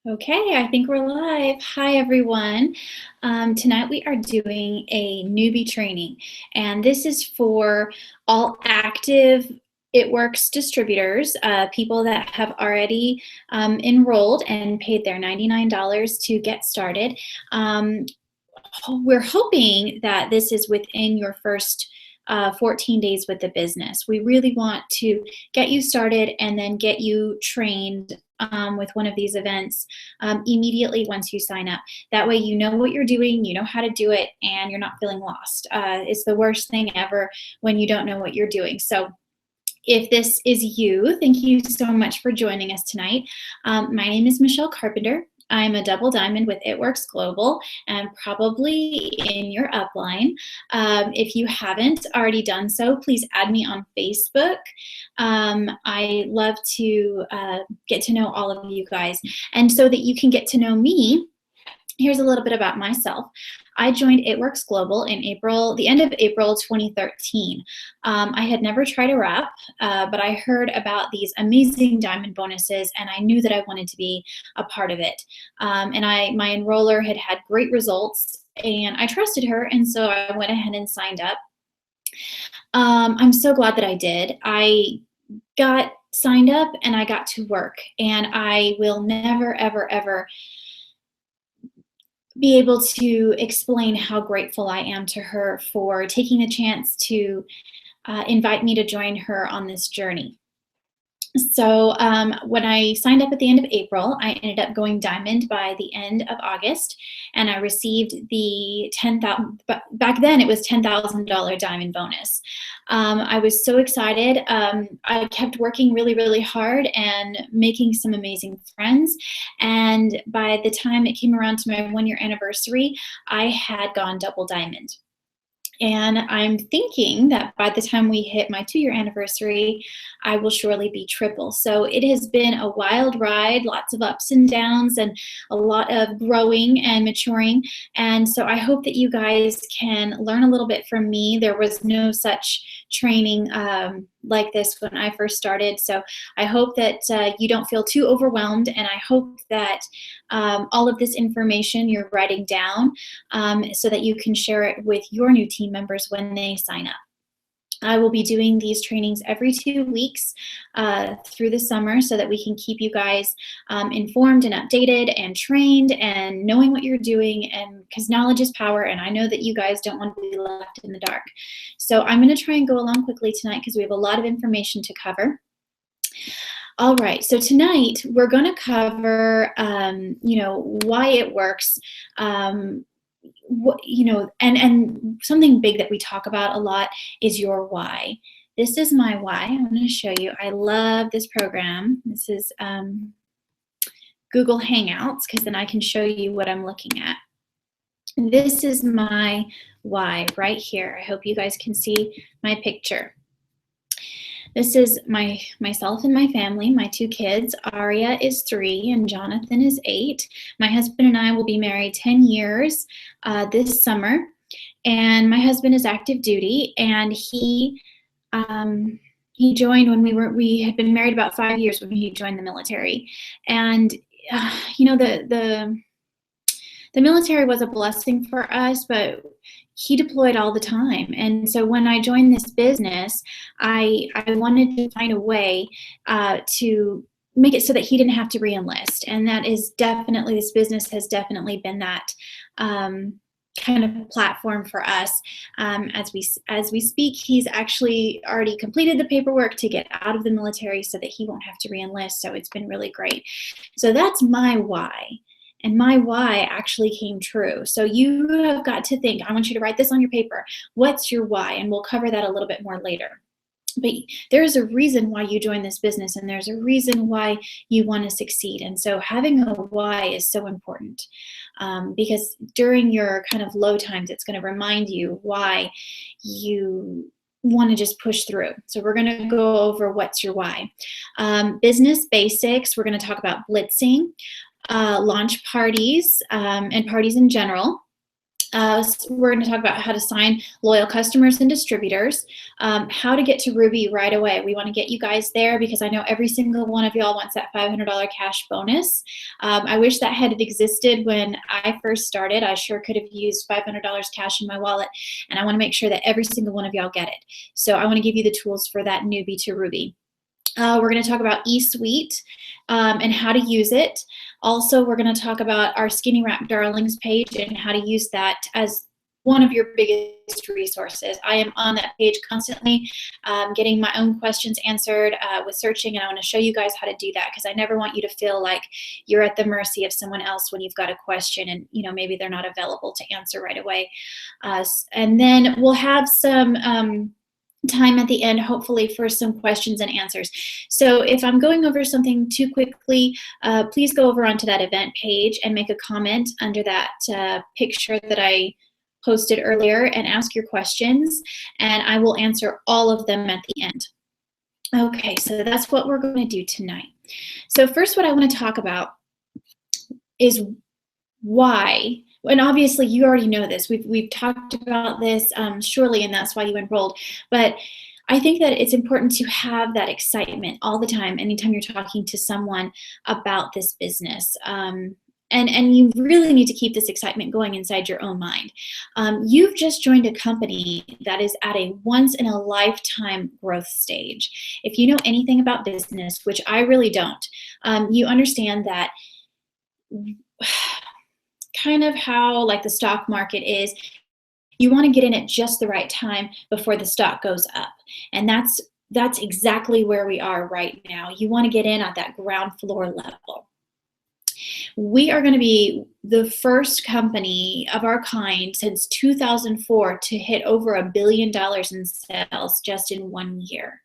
Okay, I think we're live. Hi, everyone. Tonight we are doing a newbie training, and this is for all active It Works distributors, people that have already enrolled and paid their $99 to get started. We're hoping that this is within your first 14 days with the business. We really want to get you started and then get you trained with one of these events immediately once you sign up. That way you know what you're doing, you know how to do it, and you're not feeling lost. It's the worst thing ever when you don't know what you're doing. So if this is you, thank you so much for joining us tonight. My name is Michelle Carpenter. I'm a double diamond with It Works Global and probably in your upline. If you haven't already done so, please add me on Facebook. I love to get to know all of you guys. And so that you can get to know me, here's a little bit about myself. I joined It Works Global in the end of April 2013. I had never tried a wrap, but I heard about these amazing diamond bonuses, and I knew that I wanted to be a part of it. My enroller had great results, and I trusted her, and so I went ahead and signed up. I'm so glad that I did. I got signed up, and I got to work, and I will never, ever, ever be able to explain how grateful I am to her for taking the chance to invite me to join her on this journey. So when I signed up at the end of April, I ended up going diamond by the end of August, and I received the back then it was $10,000 diamond bonus. I was so excited. I kept working really, really hard and making some amazing friends. And by the time it came around to my 1-year anniversary, I had gone double diamond. And I'm thinking that by the time we hit my 2-year anniversary, I will surely be triple. So it has been a wild ride, lots of ups and downs, and a lot of growing and maturing. And so I hope that you guys can learn a little bit from me. There was no such training like this when I first started. So I hope that you don't feel too overwhelmed, and I hope that all of this information you're writing down so that you can share it with your new team members when they sign up. I will be doing these trainings every 2 weeks through the summer so that we can keep you guys informed and updated and trained and knowing what you're doing, and because knowledge is power, and I know that you guys don't want to be left in the dark. So I'm going to try and go along quickly tonight because we have a lot of information to cover. All right, so tonight we're going to cover, why it works, and something big that we talk about a lot is your why. This is my why. I'm going to show you. I love this program. This is Google Hangouts, because then I can show you what I'm looking at. This is my why right here. I hope you guys can see my picture. This is myself and my family, my 2 kids. Aria is 3 and Jonathan is 8. My husband and I will be married 10 years this summer. And my husband is active duty, and he joined when we had been married about 5 years when he joined the military. And the military was a blessing for us, but he deployed all the time. And so when I joined this business, I wanted to find a way to make it so that he didn't have to re-enlist. And that is definitely, this business has definitely been that kind of platform for us. As we speak, he's actually already completed the paperwork to get out of the military so that he won't have to re-enlist. So it's been really great. So that's my why. And my why actually came true. So you have got to think, I want you to write this on your paper. What's your why? And we'll cover that a little bit more later. But there's a reason why you join this business, and there's a reason why you want to succeed. And so having a why is so important because during your kind of low times, it's going to remind you why you want to just push through. So we're going to go over what's your why. Business basics, we're going to talk about blitzing, launch parties, and parties in general. So we're going to talk about how to sign loyal customers and distributors, how to get to Ruby right away. We want to get you guys there because I know every single one of y'all wants that $500 cash bonus. I wish that had existed when I first started. I sure could have used $500 cash in my wallet, and I want to make sure that every single one of y'all get it. So I want to give you the tools for that newbie to Ruby. We're going to talk about eSuite and how to use it. Also, we're going to talk about our Skinny Wrap Darlings page and how to use that as one of your biggest resources. I am on that page constantly getting my own questions answered with searching, and I want to show you guys how to do that because I never want you to feel like you're at the mercy of someone else when you've got a question and maybe they're not available to answer right away. And then we'll have some time at the end, hopefully, for some questions and answers. So if I'm going over something too quickly, please go over onto that event page and make a comment under that picture that I posted earlier and ask your questions, and I will answer all of them at the end. Okay, so that's what we're going to do tonight. So first, what I want to talk about is why. And obviously, you already know this. We've talked about this surely, and that's why you enrolled. But I think that it's important to have that excitement all the time, anytime you're talking to someone about this business. And you really need to keep this excitement going inside your own mind. You've just joined a company that is at a once-in-a-lifetime growth stage. If you know anything about business, which I really don't, you understand that kind of how like the stock market is, you want to get in at just the right time before the stock goes up. And that's exactly where we are right now. You want to get in at that ground floor level. We are going to be the first company of our kind since 2004 to hit over $1 billion in sales just in 1 year.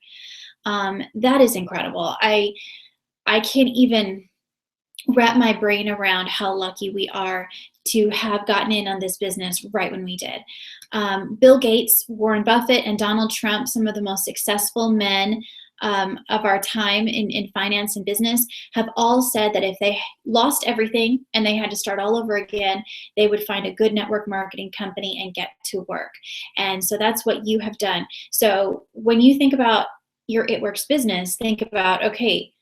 That is incredible. I can't even wrap my brain around how lucky we are to have gotten in on this business right when we did. Bill Gates, Warren Buffett, and Donald Trump, some of the most successful men of our time in finance and business, have all said that if they lost everything and they had to start all over again, they would find a good network marketing company and get to work. And so that's what you have done. So when you think about your It Works business, think about, okay,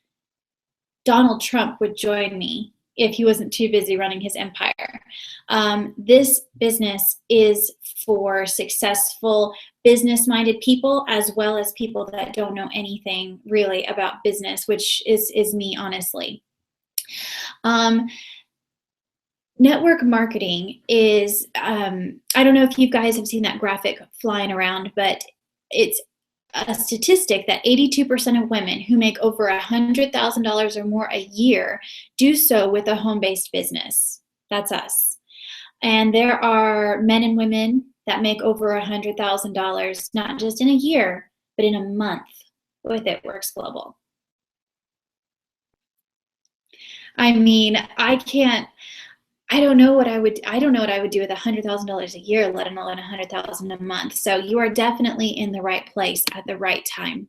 Donald Trump would join me if he wasn't too busy running his empire. This business is for successful business-minded people as well as people that don't know anything really about business, which is me, honestly. Network marketing is, I don't know if you guys have seen that graphic flying around, but it's a statistic that 82% of women who make over $100,000 or more a year do so with a home-based business. That's us. And there are men and women that make over $100,000, not just in a year, but in a month with It Works Global. I mean, I don't know what I would do with $100,000 a year, let alone $100,000 a month. So you are definitely in the right place at the right time.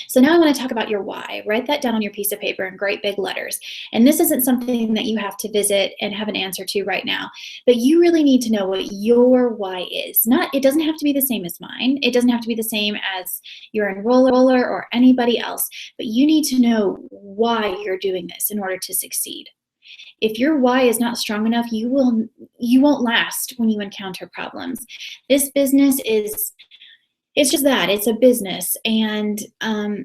So now I want to talk about your why. Write that down on your piece of paper in great big letters. And this isn't something that you have to visit and have an answer to right now, but you really need to know what your why is. It doesn't have to be the same as mine. It doesn't have to be the same as your enroller or anybody else, but you need to know why you're doing this in order to succeed. If your why is not strong enough, you won't last when you encounter problems. This business it's just that, it's a business. And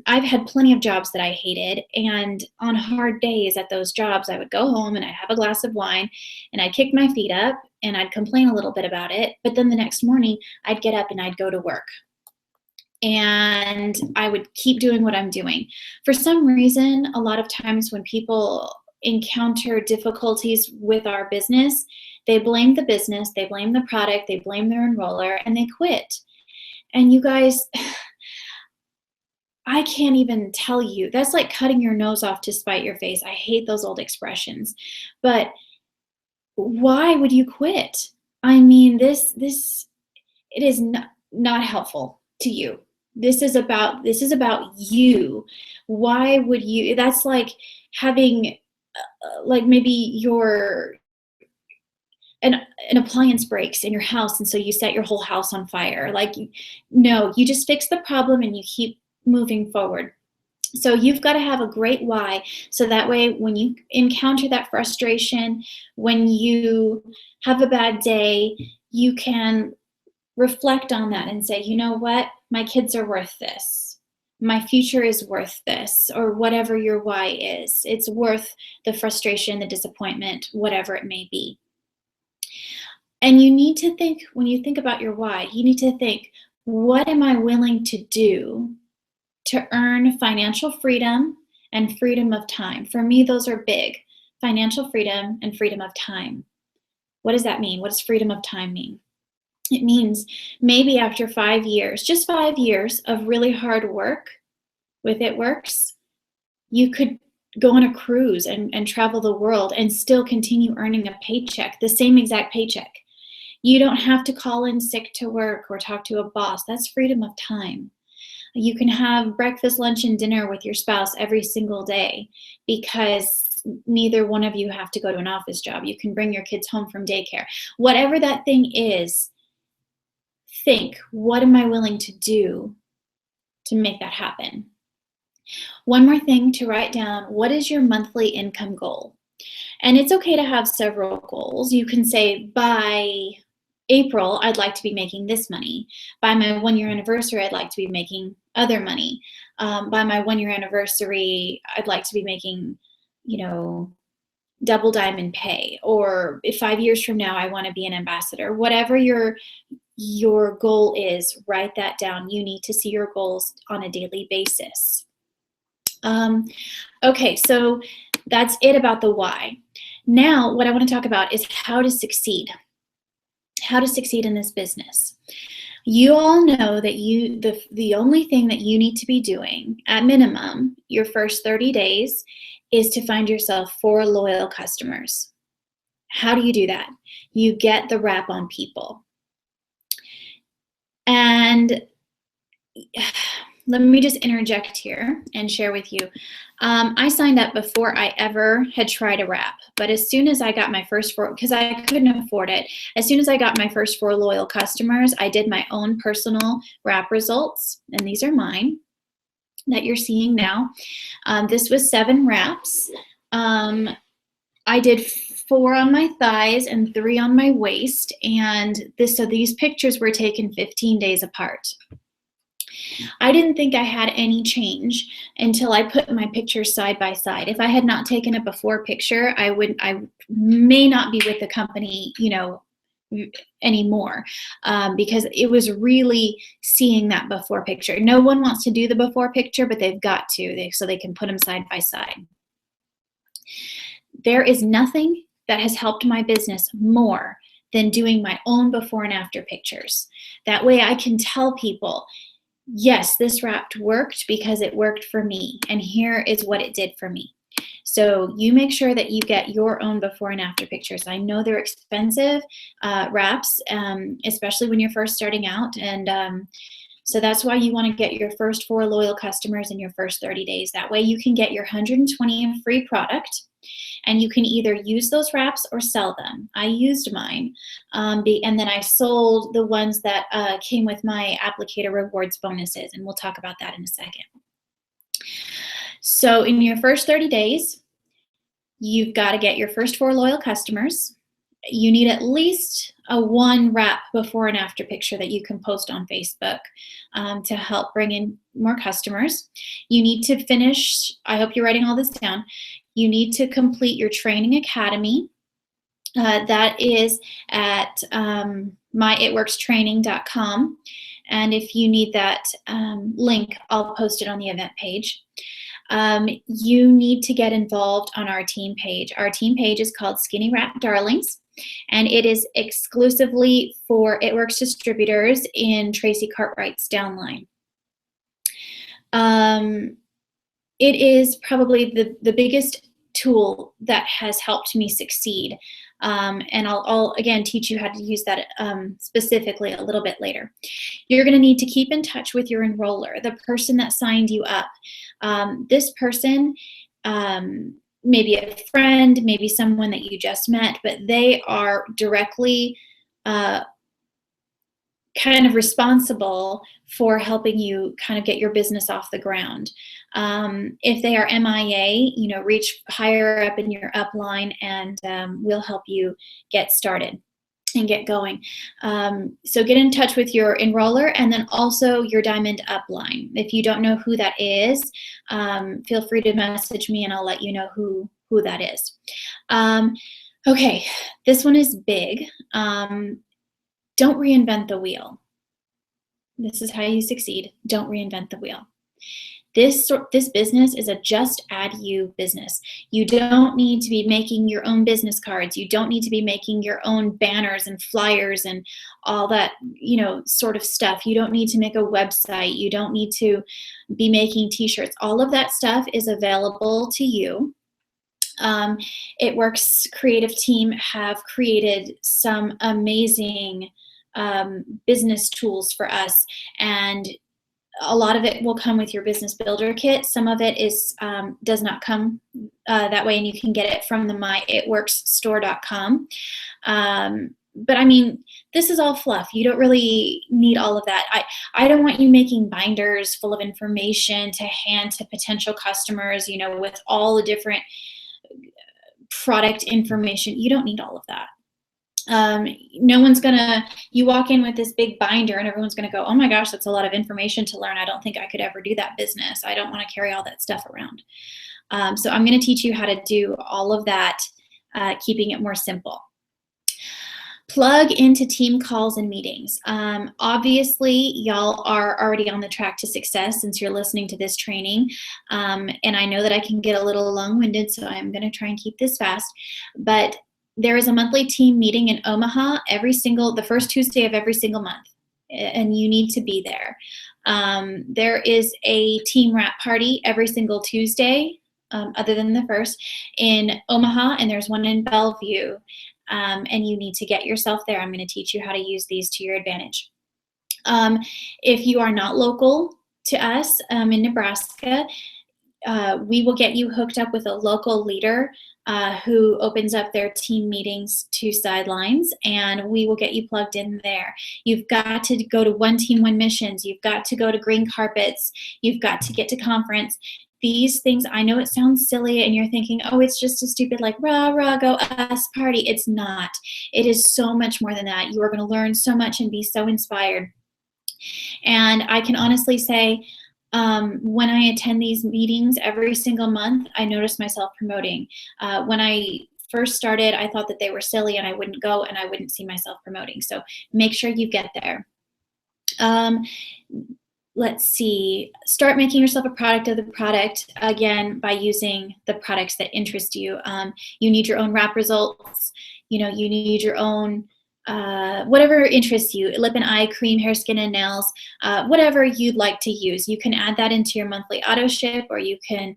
I've had plenty of jobs that I hated. And on hard days at those jobs, I would go home and I'd have a glass of wine and I'd kick my feet up and I'd complain a little bit about it. But then the next morning I'd get up and I'd go to work. And I would keep doing what I'm doing. For some reason, a lot of times when people encounter difficulties with our business, they blame the business, they blame the product, they blame their enroller, and they quit. And you guys, I can't even tell you. That's like cutting your nose off to spite your face. I hate those old expressions. But why would you quit? I mean, it is not helpful to you. This is about you. Why would you? That's like having like maybe an appliance breaks in your house, and so you set your whole house on fire. Like, no, you just fix the problem and you keep moving forward. So you've got to have a great why, so that way when you encounter that frustration, when you have a bad day, you can reflect on that and say, you know what, my kids are worth this. My future is worth this, or whatever your why is. It's worth the frustration, the disappointment, whatever it may be. And you need to think, when you think about your why, you need to think, what am I willing to do to earn financial freedom and freedom of time? For me, those are big. Financial freedom and freedom of time. What does that mean? What does freedom of time mean? It means maybe after 5 years, just 5 years of really hard work with It Works, you could go on a cruise and travel the world and still continue earning a paycheck, the same exact paycheck. You don't have to call in sick to work or talk to a boss. That's freedom of time. You can have breakfast, lunch, and dinner with your spouse every single day because neither one of you have to go to an office job. You can bring your kids home from daycare. Whatever that thing is, think, what am I willing to do to make that happen? One more thing to write down, what is your monthly income goal? And it's okay to have several goals. You can say, by April, I'd like to be making this money. By my 1-year anniversary, I'd like to be making other money. By my 1-year anniversary, I'd like to be making, double diamond pay. Or if 5 years from now, I want to be an ambassador. Whatever your goal is, write that down. You need to see your goals on a daily basis. Okay, so that's it about the why. Now, what I want to talk about is how to succeed. How to succeed in this business. You all know that the only thing that you need to be doing, at minimum, your first 30 days, is to find yourself 4 loyal customers. How do you do that? You get the rap on people. And let me just interject here and share with you. I signed up before I ever had tried a wrap, but as soon as I got my first 4, because I couldn't afford it, as soon as I got my first 4 loyal customers, I did my own personal wrap results, and these are mine that you're seeing now. This was 7 wraps. I did 4 on my thighs and 3 on my waist, and so these pictures were taken 15 days apart. I didn't think I had any change until I put my pictures side by side. If I had not taken a before picture, I may not be with the company, anymore, because it was really seeing that before picture. No one wants to do the before picture, but they've got to, so they can put them side by side. There is nothing that has helped my business more than doing my own before and after pictures. That way I can tell people, yes, this wrap worked because it worked for me, and here is what it did for me. So you make sure that you get your own before and after pictures. I know they're expensive wraps, especially when you're first starting out, and so that's why you want to get your first 4 loyal customers in your first 30 days. That way you can get your 120 in free product, and you can either use those wraps or sell them. I used mine, and then I sold the ones that came with my applicator rewards bonuses, and we'll talk about that in a second. So in your first 30 days, you've got to get your first 4 loyal customers. You need at least a 1 wrap before and after picture that you can post on Facebook to help bring in more customers. You need to finish, I hope you're writing all this down, you need to complete your training academy. That is at myitworkstraining.com. And if you need that link, I'll post it on the event page. You need to get involved on our team page. Our team page is called Skinny Wrap Darlings, and it is exclusively for It Works distributors in Tracy Cartwright's downline. It is probably the biggest tool that has helped me succeed. And I'll again teach you how to use that specifically a little bit later. You're going to need to keep in touch with your enroller, the person that signed you up. This person maybe a friend, maybe someone that you just met, but they are directly kind of responsible for helping you kind of get your business off the ground. If they are MIA, reach higher up in your upline, and we'll help you get started and get going. So get in touch with your enroller and then also your diamond upline. If you don't know who that is, feel free to message me and I'll let you know who that is. Okay, this one is big. Don't reinvent the wheel. This is how you succeed. Don't reinvent the wheel. This business is a just add you business. You don't need to be making your own business cards. You don't need to be making your own banners and flyers and all that, sort of stuff. You don't need to make a website. You don't need to be making t-shirts. All of that stuff is available to you. It Works creative team have created some amazing business tools for us, and a lot of it will come with your business builder kit. Some of it does not come that way, and you can get it from the myitworksstore.com. But I mean, this is all fluff. You don't really need all of that. I don't want you making binders full of information to hand to potential customers, with all the different product information. You don't need all of that. No one's you walk in with this big binder and everyone's gonna go, oh my gosh, that's a lot of information to learn. I don't think I could ever do that business. I don't want to carry all that stuff around. So I'm going to teach you how to do all of that, keeping it more simple. Plug into team calls and meetings. Obviously, y'all are already on the track to success since you're listening to this training. And I know that I can get a little long-winded, so I'm going to try and keep this fast. But there is a monthly team meeting in Omaha the first Tuesday of every single month, and you need to be there. There is a team wrap party every single Tuesday, other than the first, in Omaha, and there's one in Bellevue, and you need to get yourself there. I'm going to teach you how to use these to your advantage. If you are not local to us in Nebraska, we will get you hooked up with a local leader who opens up their team meetings to sidelines, and we will get you plugged in there. You've got to go to One Team, One Missions. You've got to go to green carpets. You've got to get to conference. These things, I know it sounds silly and you're thinking, oh, it's just a stupid rah, rah, go us party. It's not. It is so much more than that. You are going to learn so much and be so inspired. And I can honestly say, when I attend these meetings every single month, I notice myself promoting. When I first started, I thought that they were silly and I wouldn't go and I wouldn't see myself promoting. So make sure you get there. Let's see, start making yourself a product of the product, again, by using the products that interest you. You need your own wrap results. You need your own whatever interests you, lip and eye cream, hair, skin, and nails, whatever you'd like to use. You can add that into your monthly auto ship, or you can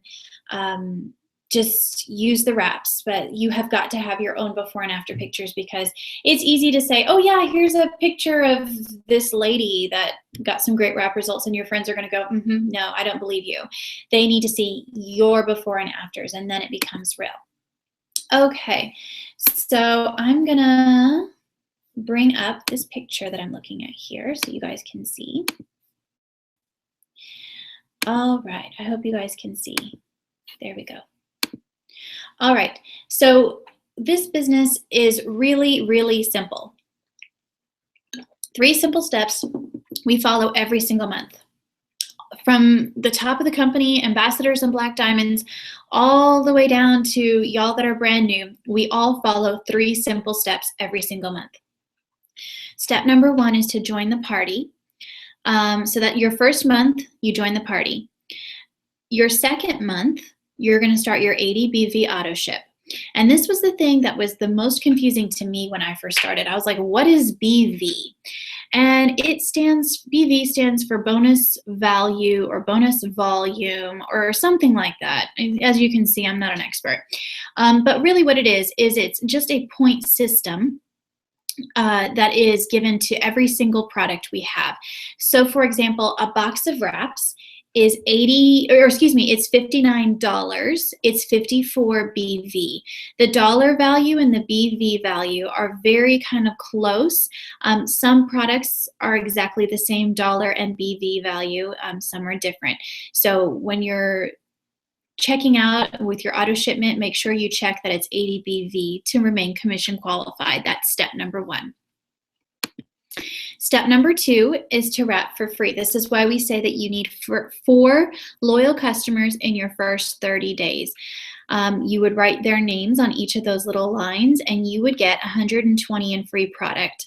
just use the wraps, but you have got to have your own before and after pictures, because it's easy to say, oh yeah, here's a picture of this lady that got some great wrap results, and your friends are going to go, no, I don't believe you. They need to see your before and afters, and then it becomes real. Okay, so I'm gonna bring up this picture that I'm looking at here so you guys can see. All right, I hope you guys can see. There we go. All right, so this business is really, really simple. 3 simple steps we follow every single month. From the top of the company, ambassadors and black diamonds, all the way down to y'all that are brand new, we all follow 3 simple steps every single month. Step number 1 is to join the party. So that your first month, you join the party. Your second month, you're going to start your 80 BV auto ship. And this was the thing that was the most confusing to me when I first started. I was like, what is BV? And BV stands for bonus value or bonus volume or something like that. As you can see, I'm not an expert. But really what it is it's just a point system that is given to every single product we have. So for example, a box of wraps is it's $59. It's 54 BV. The dollar value and the BV value are very kind of close. Some products are exactly the same dollar and BV value. Some are different. So when you're checking out with your auto shipment, make sure you check that it's 80 BV to remain commission qualified. That's step number 1. Step number 2 is to wrap for free. This is why we say that you need 4 loyal customers in your first 30 days. You would write their names on each of those little lines, and you would get 120 in free product.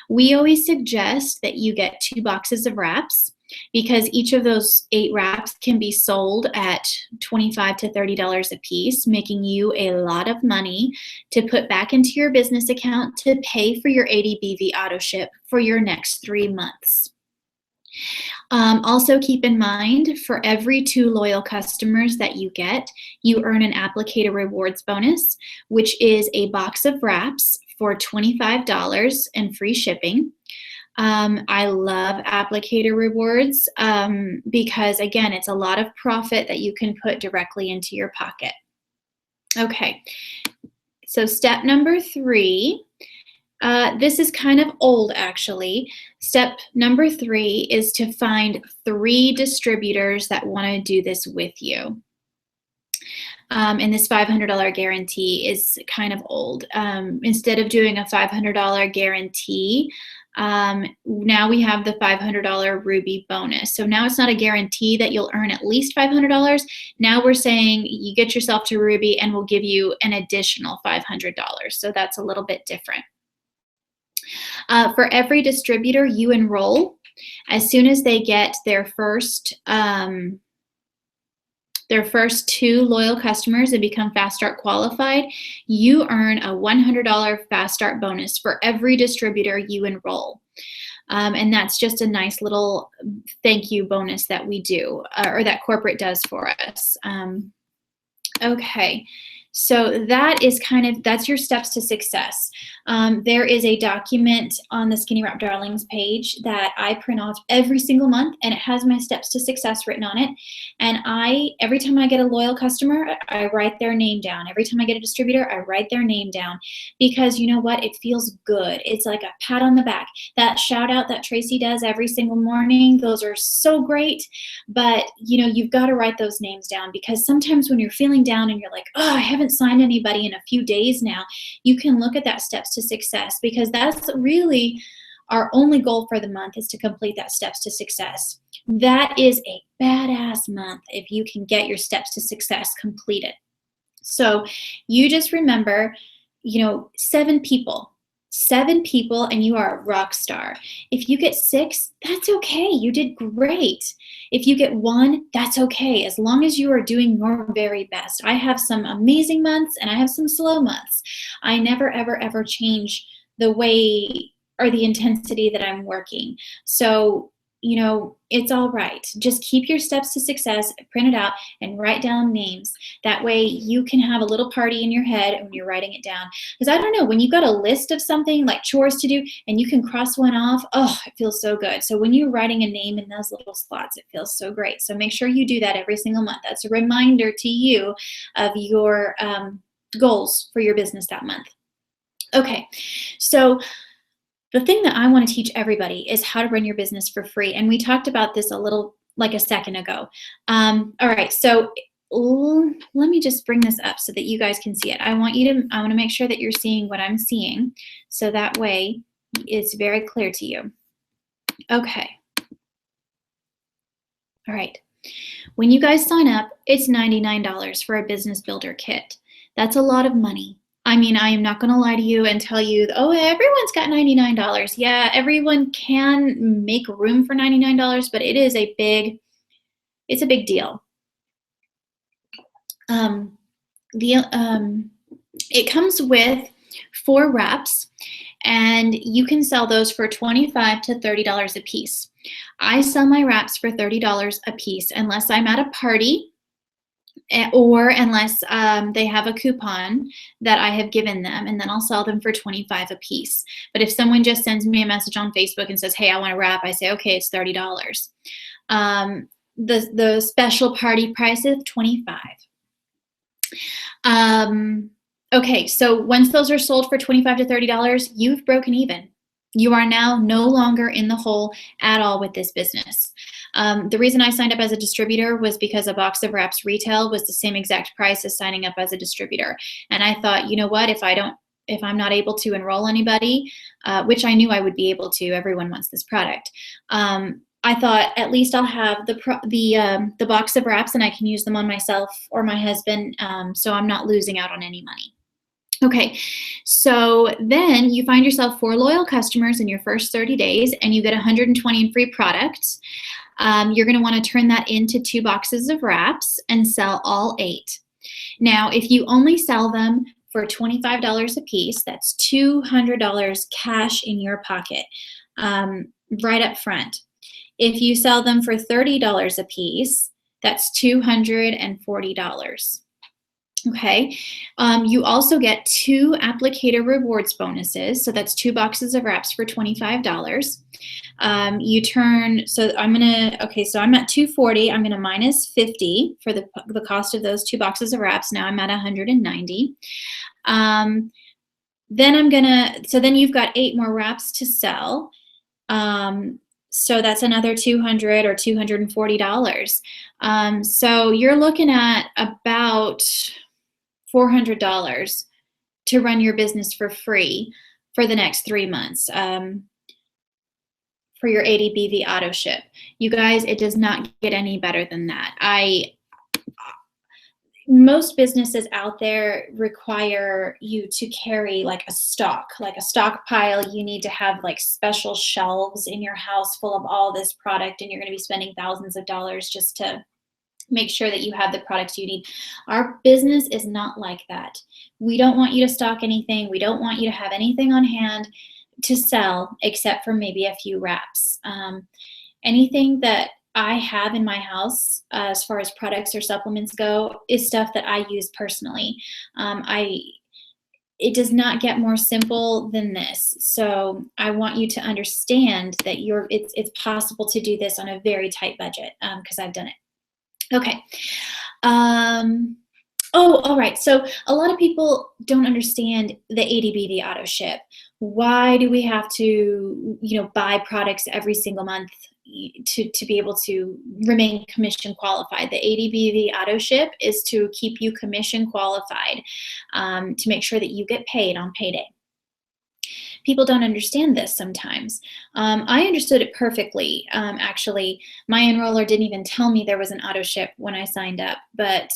We always suggest that you get 2 boxes of wraps, because each of those 8 wraps can be sold at $25 to $30 a piece, making you a lot of money to put back into your business account to pay for your 80 BV auto ship for your next 3 months. Also keep in mind, for every 2 loyal customers that you get, you earn an applicator rewards bonus, which is a box of wraps for $25 and free shipping. I love applicator rewards because, again, it's a lot of profit that you can put directly into your pocket. Okay, so step number 3, this is kind of old actually. Step number 3 is to find 3 distributors that want to do this with you. And this $500 guarantee is kind of old. Instead of doing a $500 guarantee, now we have the $500 Ruby bonus. So now it's not a guarantee that you'll earn at least $500. Now we're saying you get yourself to Ruby and we'll give you an additional $500. So that's a little bit different. For every distributor you enroll, as soon as they get their first 2 loyal customers and become Fast Start qualified, you earn a $100 Fast Start bonus for every distributor you enroll. And that's just a nice little thank you bonus that we do, or that corporate does for us. Okay. So that is that's your steps to success. There is a document on the Skinny Wrap Darlings page that I print off every single month, and it has my steps to success written on it. And every time I get a loyal customer, I write their name down. Every time I get a distributor, I write their name down, because you know what? It feels good. It's like a pat on the back. That shout out that Tracy does every single morning, those are so great. But you know, you've got to write those names down, because sometimes when you're feeling down and you're like, oh, I haven't signed anybody in a few days now, you can look at that steps to success, because that's really our only goal for the month, is to complete that steps to success. That is a badass month if you can get your steps to success completed. So you just remember, you know, 7 people, and you are a rock star. If you get 6, that's okay. You did great. If you get 1, that's okay, as long as you are doing your very best. I have some amazing months and I have some slow months. I never, ever, ever change the way or the intensity that I'm working. So, you know, it's all right. Just keep your steps to success, print it out, and write down names. That way you can have a little party in your head when you're writing it down. Because I don't know, when you've got a list of something like chores to do and you can cross one off, oh, it feels so good. So when you're writing a name in those little slots, it feels so great. So make sure you do that every single month. That's a reminder to you of your goals for your business that month. Okay, so the thing that I want to teach everybody is how to run your business for free. And we talked about this a little, like a second ago. All right, so let me just bring this up so that you guys can see it. I want to make sure that you're seeing what I'm seeing, so that way it's very clear to you. Okay. All right. When you guys sign up, it's $99 for a business builder kit. That's a lot of money. I mean, I am not going to lie to you and tell you, oh, everyone's got $99. Yeah, everyone can make room for $99, but it's a big deal. It comes with 4 wraps, and you can sell those for $25 to $30 a piece. I sell my wraps for $30 a piece unless I'm at a party, or unless they have a coupon that I have given them, and then I'll sell them for $25 a piece. But if someone just sends me a message on Facebook and says, hey, I want a wrap, I say, okay, it's $30. the special party price of $25. Okay, so once those are sold for $25 to $30, you've broken even. You are now no longer in the hole at all with this business. The reason I signed up as a distributor was because a box of wraps retail was the same exact price as signing up as a distributor. And I thought, you know what, if I'm not able to enroll anybody, which I knew I would be able to, everyone wants this product. I thought at least I'll have the box of wraps and I can use them on myself or my husband, so I'm not losing out on any money. Okay, so then you find yourself 4 loyal customers in your first 30 days and you get 120 in free products. You're going to want to turn that into 2 boxes of wraps and sell all 8. Now, if you only sell them for $25 a piece, that's $200 cash in your pocket, right up front. If you sell them for $30 a piece, that's $240. Okay. You also get 2 applicator rewards bonuses. So that's 2 boxes of wraps for $25. So I'm at $240. I'm going to minus $50 for the cost of those 2 boxes of wraps. Now I'm at $190. Then you've got 8 more wraps to sell. So that's another $200 or $240. So you're looking at about $400 to run your business for free for the next 3 months, for your ADBV auto ship. You guys, it does not get any better than that. Most businesses out there require you to carry like a stockpile. You need to have like special shelves in your house full of all this product, and you're going to be spending thousands of dollars just to make sure that you have the products you need. Our business is not like that. We don't want you to stock anything. We don't want you to have anything on hand to sell except for maybe a few wraps. Anything that I have in my house as far as products or supplements go is stuff that I use personally. It does not get more simple than this. So I want you to understand that it's possible to do this on a very tight budget, because I've done it. Okay. All right. So a lot of people don't understand the ADBV auto ship. Why do we have to, buy products every single month to be able to remain commission qualified? The ADBV auto ship is to keep you commission qualified, to make sure that you get paid on payday. People don't understand this sometimes. I understood it perfectly. Actually, my enroller didn't even tell me there was an auto ship when I signed up. But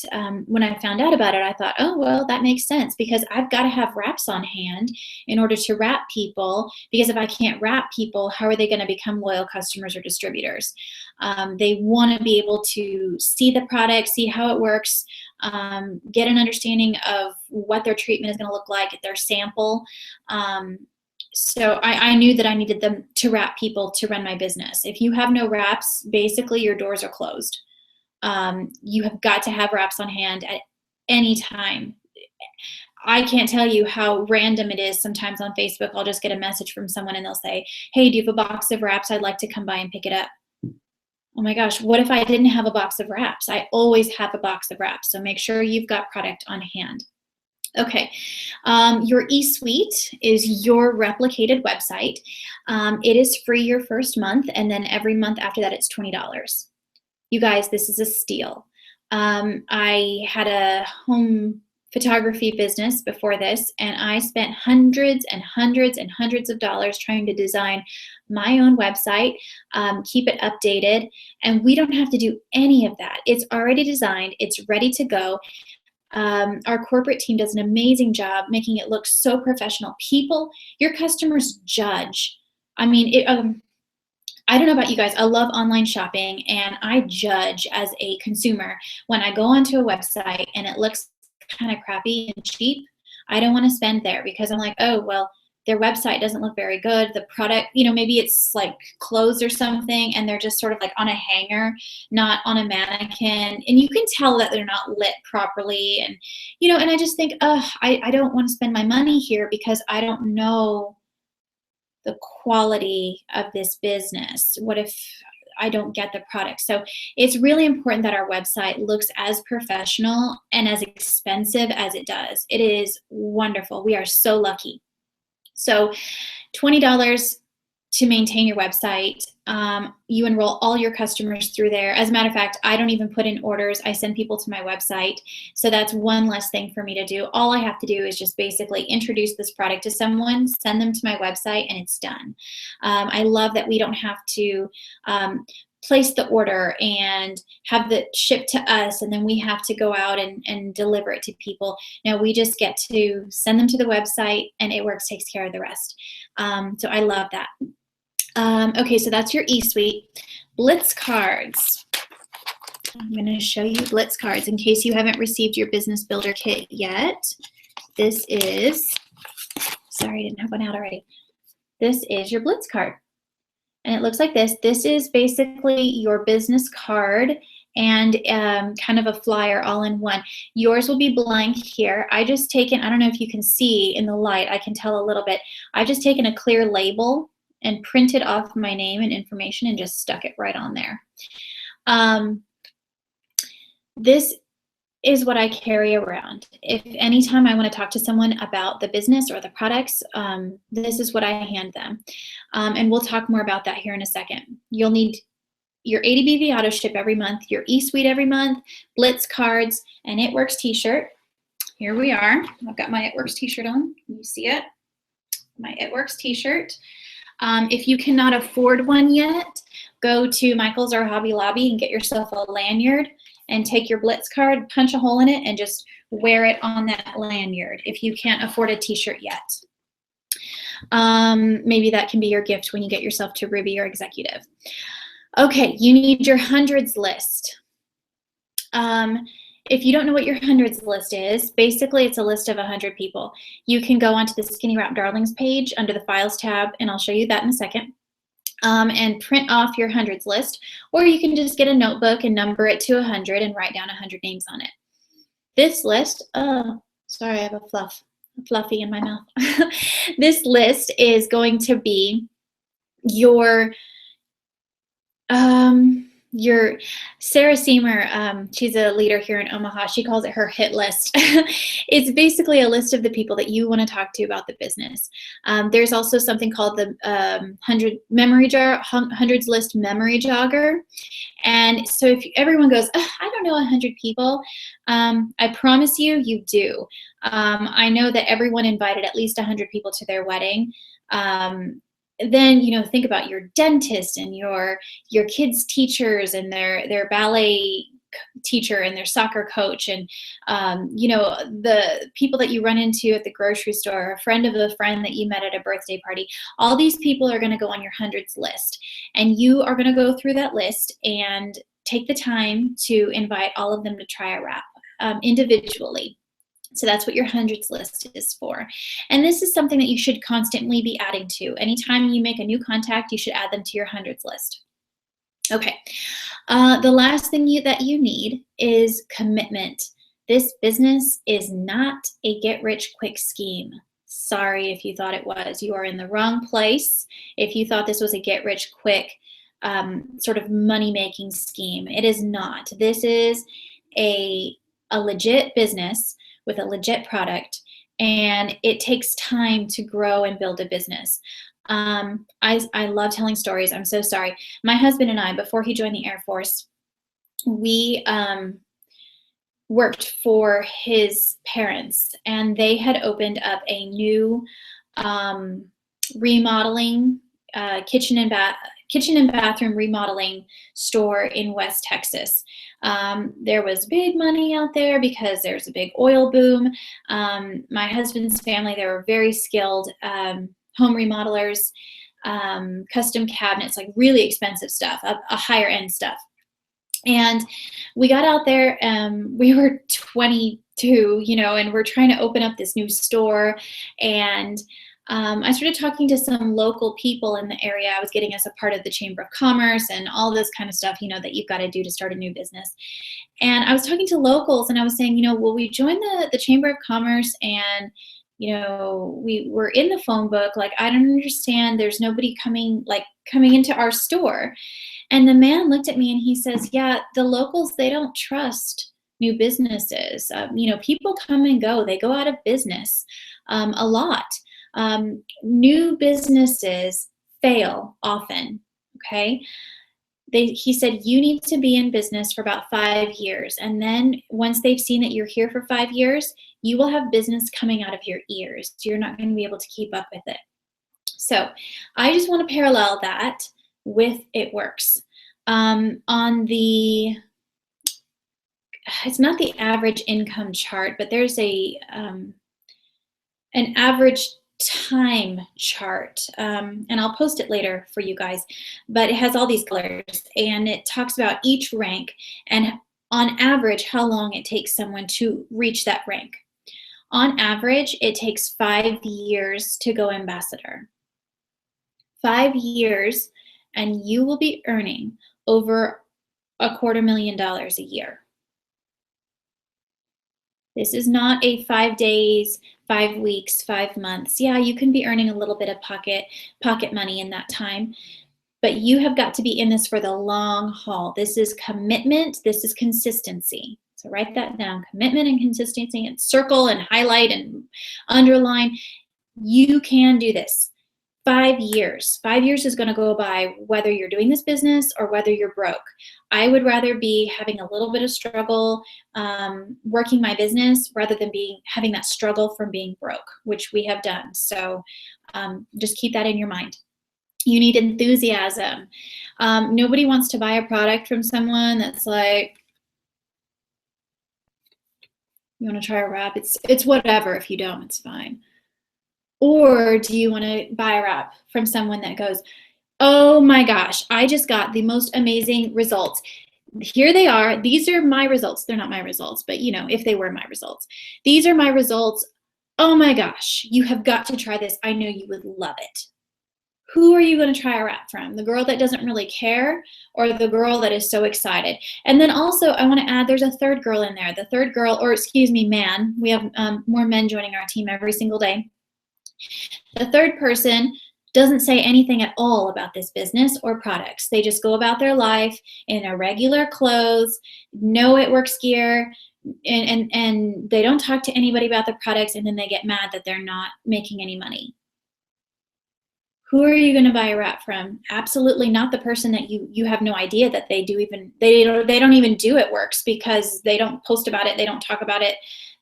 when I found out about it, I thought, oh, well, that makes sense, because I've got to have wraps on hand in order to wrap people. Because if I can't wrap people, how are they going to become loyal customers or distributors? They want to be able to see the product, see how it works, get an understanding of what their treatment is going to look like, get their sample. So I knew that I needed them to wrap people to run my business. If you have no wraps, basically your doors are closed. You have got to have wraps on hand at any time. I can't tell you how random it is. Sometimes on Facebook, I'll just get a message from someone and they'll say, hey, do you have a box of wraps? I'd like to come by and pick it up. Oh my gosh, what if I didn't have a box of wraps? I always have a box of wraps. So make sure you've got product on hand. Okay, your eSuite is your replicated website. It is free your first month, and then every month after that it's $20. You guys, this is a steal. I had a home photography business before this, and I spent hundreds and hundreds and hundreds of dollars trying to design my own website, keep it updated, and we don't have to do any of that. It's already designed, it's ready to go. Our corporate team does an amazing job making it look so professional. Your customers judge. I mean, I don't know about you guys. I love online shopping, and I judge as a consumer when I go onto a website and it looks kind of crappy and cheap. I don't want to spend there because I'm like, oh, well, their website doesn't look very good. The product, maybe it's like clothes or something, and they're just sort of like on a hanger, not on a mannequin. And you can tell that they're not lit properly. And, and I just think, I don't want to spend my money here because I don't know the quality of this business. What if I don't get the product. So it's really important that our website looks as professional and as expensive as it does. It is wonderful. We are so lucky. So $20 to maintain your website. You enroll all your customers through there. As a matter of fact, I don't even put in orders. I send people to my website. So that's one less thing for me to do. All I have to do is just basically introduce this product to someone, send them to my website, and it's done. I love that we don't have to place the order and have it shipped to us, and then we have to go out and deliver it to people. No, we just get to send them to the website, and It Works takes care of the rest. So I love that. Okay, so that's your eSuite. Blitz cards. I'm going to show you Blitz cards in case you haven't received your Business Builder Kit yet. This is, sorry, I didn't have one out already. This is your Blitz card. And it looks like this. This is basically your business card and kind of a flyer all in one. Yours will be blank here. I just taken, I don't know if you can see in the light, I can tell a little bit. I just taken a clear label and printed off my name and information and just stuck it right on there. This is what I carry around. If anytime I want to talk to someone about the business or the products, this is what I hand them. And we'll talk more about that here in a second. You'll need your ADBV auto ship every month, your eSuite every month, Blitz cards, and It Works t-shirt. Here we are. I've got my It Works t-shirt on. Can you see it? My It Works t-shirt. If you cannot afford one yet, go to Michael's or Hobby Lobby and get yourself a lanyard and take your Blitz card, punch a hole in it, and just wear it on that lanyard if you can't afford a t-shirt yet. Maybe that can be your gift when you get yourself to Ruby or Executive. Okay, you need your hundreds list. If you don't know what your hundreds list is, basically it's a list of 100 people. You can go onto the Skinny Wrap Darlings page under the Files tab, and I'll show you that in a second. And print off your hundreds list, or you can just get a notebook and number it to 100 and write down 100 names on it. This list, oh, sorry, I have a fluffy in my mouth. This list is going to be your Sarah Seymour, she's a leader here in Omaha. She calls it her hit list. It's basically a list of the people that you want to talk to about the business. There's also something called the hundreds list memory jogger. And so if everyone goes, I don't know 100 people, I promise you, you do. I know that everyone invited at least 100 people to their wedding. Then, you know, think about your dentist and your kids' teachers and their ballet teacher and their soccer coach, and you know, the people that you run into at the grocery store, a friend of a friend that you met at a birthday party. All these people are going to go on your hundreds list, and you are going to go through that list and take the time to invite all of them to try a wrap individually. So that's what your hundreds list is for. And this is something that you should constantly be adding to. Anytime you make a new contact, you should add them to your hundreds list. Okay, the last thing that you need is commitment. This business is not a get-rich-quick scheme. Sorry if you thought it was. You are in the wrong place if you thought this was a get-rich-quick sort of money-making scheme. It is not. This is a legit business with a legit product, and it takes time to grow and build a business. I love telling stories. I'm so sorry. My husband and I, before he joined the Air Force, we worked for his parents, and they had opened up a new remodeling kitchen and bathroom remodeling store in West Texas. There was big money out there because there's a big oil boom. My husband's family, they were very skilled home remodelers, custom cabinets, like really expensive stuff, a higher end stuff. And we got out there, we were 22, you know, and we're trying to open up this new store. And I started talking to some local people in the area. I was getting us a part of the Chamber of Commerce and all this kind of stuff, you know, that you've got to do to start a new business. And I was talking to locals, and I was saying, you know, will we join the Chamber of Commerce? And, you know, we were in the phone book. Like, I don't understand. There's nobody coming into our store. And the man looked at me and he says, yeah, the locals, they don't trust new businesses. People come and go. They go out of business a lot. New businesses fail often, okay? He said, you need to be in business for about 5 years. And then once they've seen that you're here for 5 years, you will have business coming out of your ears. You're not going to be able to keep up with it. So I just want to parallel that with It Works. It's not the average income chart, but there's an average time chart, and I'll post it later for you guys, but it has all these colors and it talks about each rank and on average how long it takes someone to reach that rank. On average, it takes 5 years to go ambassador. 5 years and you will be earning over $250,000 a year. This is not a 5 days, 5 weeks, 5 months. Yeah, you can be earning a little bit of pocket money in that time, but you have got to be in this for the long haul. This is commitment. This is consistency. So write that down, commitment and consistency, and circle and highlight and underline. You can do this. 5 years. 5 years is going to go by whether you're doing this business or whether you're broke. I would rather be having a little bit of struggle working my business rather than having that struggle from being broke, which we have done. So just keep that in your mind. You need enthusiasm. Nobody wants to buy a product from someone that's like, you want to try a wrap? It's whatever. If you don't, it's fine. Or do you want to buy a wrap from someone that goes, oh my gosh, I just got the most amazing results. Here they are. These are my results. They're not my results, but if they were my results. These are my results. Oh my gosh, you have got to try this. I know you would love it. Who are you going to try a wrap from? The girl that doesn't really care or the girl that is so excited? And then also I want to add, there's a third girl in there. The third girl, or excuse me, man. We have more men joining our team every single day. The third person doesn't say anything at all about this business or products. They just go about their life in their regular clothes, no It Works gear, and they don't talk to anybody about the products, and then they get mad that they're not making any money. Who are you going to buy a wrap from? Absolutely not the person that you have no idea that they don't even do It Works, because they don't post about it, they don't talk about it.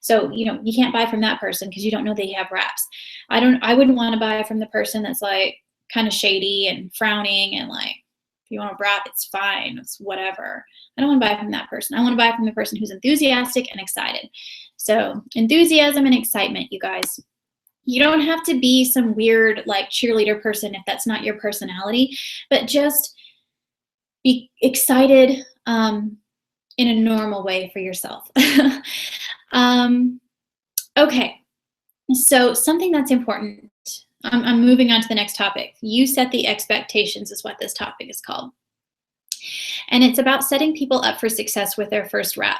So, you can't buy from that person because you don't know they have wraps. I wouldn't want to buy from the person that's like kind of shady and frowning and like, if you want a wrap, it's fine. It's whatever. I don't want to buy from that person. I want to buy from the person who's enthusiastic and excited. So enthusiasm and excitement, you guys. You don't have to be some weird like cheerleader person if that's not your personality, but just be excited in a normal way for yourself. Okay, so something that's important, I'm moving on to the next topic. You set the expectations is what this topic is called. And it's about setting people up for success with their first wrap.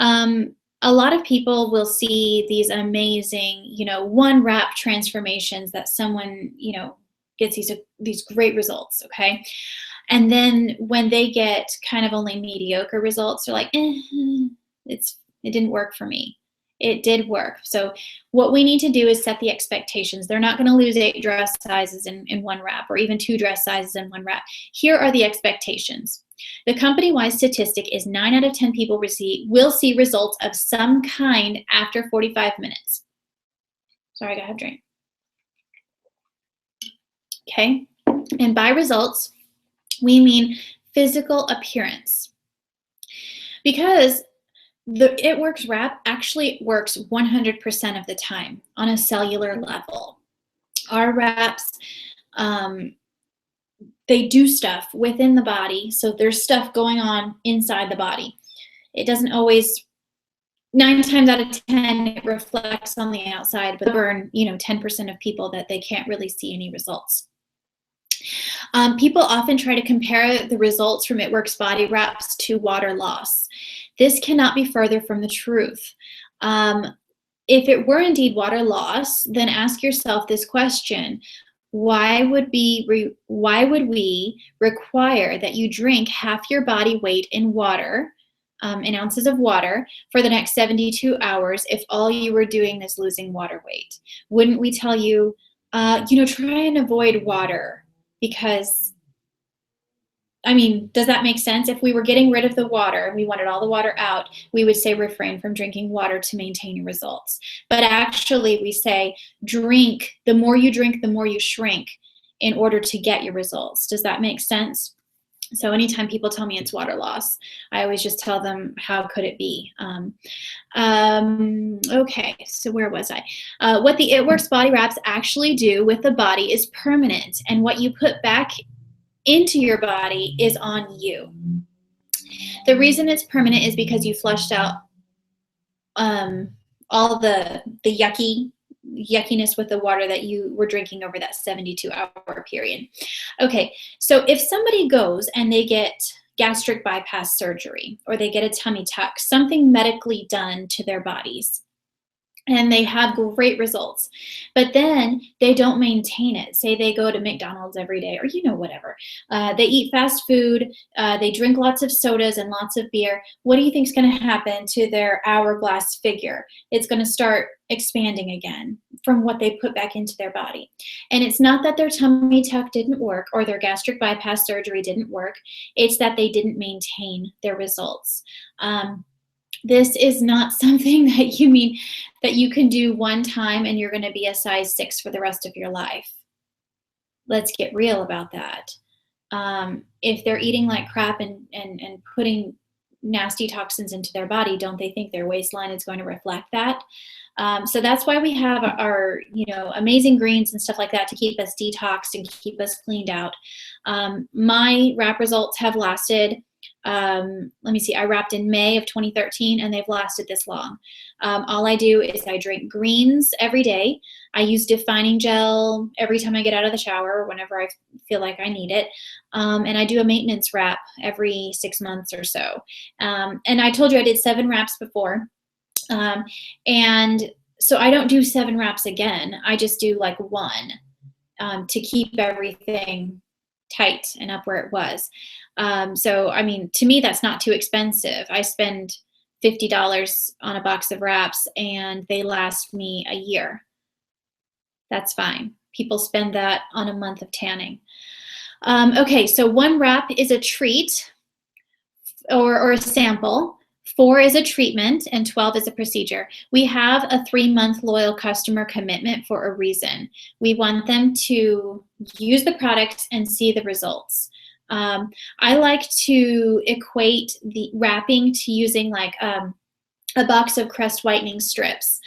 A lot of people will see these amazing, one wrap transformations that someone, gets these great results, okay? And then when they get kind of only mediocre results, they're like, it didn't work for me. It did work. So what we need to do is set the expectations. They're not going to lose 8 dress sizes in one wrap, or even 2 dress sizes in one wrap. Here are the expectations. The company-wide statistic is 9 out of 10 people will see results of some kind after 45 minutes. Sorry, I got to have a drink. Okay. And by results, we mean physical appearance. Because the It Works wrap actually works 100% of the time on a cellular level. Our wraps, they do stuff within the body, so there's stuff going on inside the body. It doesn't always, 9 times out of 10, it reflects on the outside, but burn 10% of people that they can't really see any results. People often try to compare the results from It Works body wraps to water loss. This cannot be further from the truth. If it were indeed water loss, then ask yourself this question: why would we require that you drink half your body weight in water, in ounces of water, for the next 72 hours if all you were doing is losing water weight? Wouldn't we tell you, try and avoid water? Because, I mean, does that make sense? If we were getting rid of the water and we wanted all the water out, we would say refrain from drinking water to maintain your results. But actually, we say drink, the more you shrink in order to get your results. Does that make sense? So anytime people tell me it's water loss, I always just tell them, how could it be? Okay, so where was I? What the It Works body wraps actually do with the body is permanent, and what you put back into your body is on you. The reason it's permanent is because you flushed out all the yuckiness with the water that you were drinking over that 72-hour period. Okay, so if somebody goes and they get gastric bypass surgery, or they get a tummy tuck, something medically done to their bodies, and they have great results, but then they don't maintain it. Say they go to McDonald's every day, or whatever. They eat fast food, they drink lots of sodas and lots of beer. What do you think is going to happen to their hourglass figure? It's going to start expanding again from what they put back into their body. And it's not that their tummy tuck didn't work or their gastric bypass surgery didn't work. It's that they didn't maintain their results. This is not something that you can do one time and you're going to be a size 6 for the rest of your life. Let's get real about that. If they're eating like crap and putting nasty toxins into their body, don't they think their waistline is going to reflect that? So that's why we have our amazing greens and stuff like that to keep us detoxed and keep us cleaned out. My wrap results have lasted, let me see, I wrapped in May of 2013 and they've lasted this long. All I do is I drink greens every day. I use defining gel every time I get out of the shower, whenever I feel like I need it. And I do a maintenance wrap every 6 months or so. And I told you I did 7 wraps before. And so I don't do 7 wraps again. I just do like 1 to keep everything tight and up where it was. So, I mean, to me, that's not too expensive. I spend $50 on a box of wraps and they last me a year. That's fine. People spend that on a month of tanning. Okay, so 1 wrap is a treat or a sample. 4 is a treatment, and 12 is a procedure. We have a 3-month loyal customer commitment for a reason. We want them to use the product and see the results. I like to equate the wrapping to using like a box of crest whitening strips.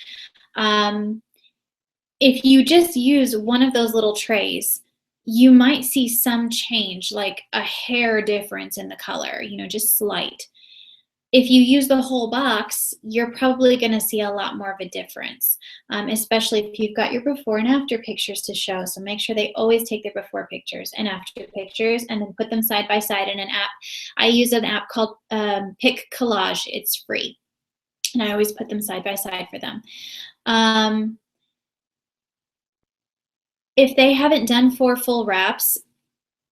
If you just use one of those little trays, you might see some change, like a hair difference in the color, just slight. If you use the whole box, you're probably going to see a lot more of a difference, especially if you've got your before and after pictures to show. So make sure they always take their before pictures and after pictures and then put them side by side in an app. I use an app called Pic Collage. It's free. And I always put them side by side for them. If they haven't done 4 full wraps,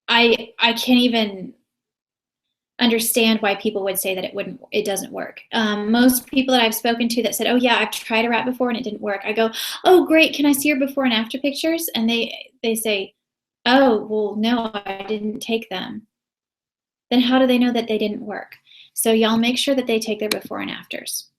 I can't even understand why people would say that it doesn't work. Most people that I've spoken to that said, oh yeah, I've tried a wrap before and it didn't work. I go, oh great, can I see your before and after pictures? And they say, oh, well, no, I didn't take them. Then how do they know that they didn't work? So y'all make sure that they take their before and afters.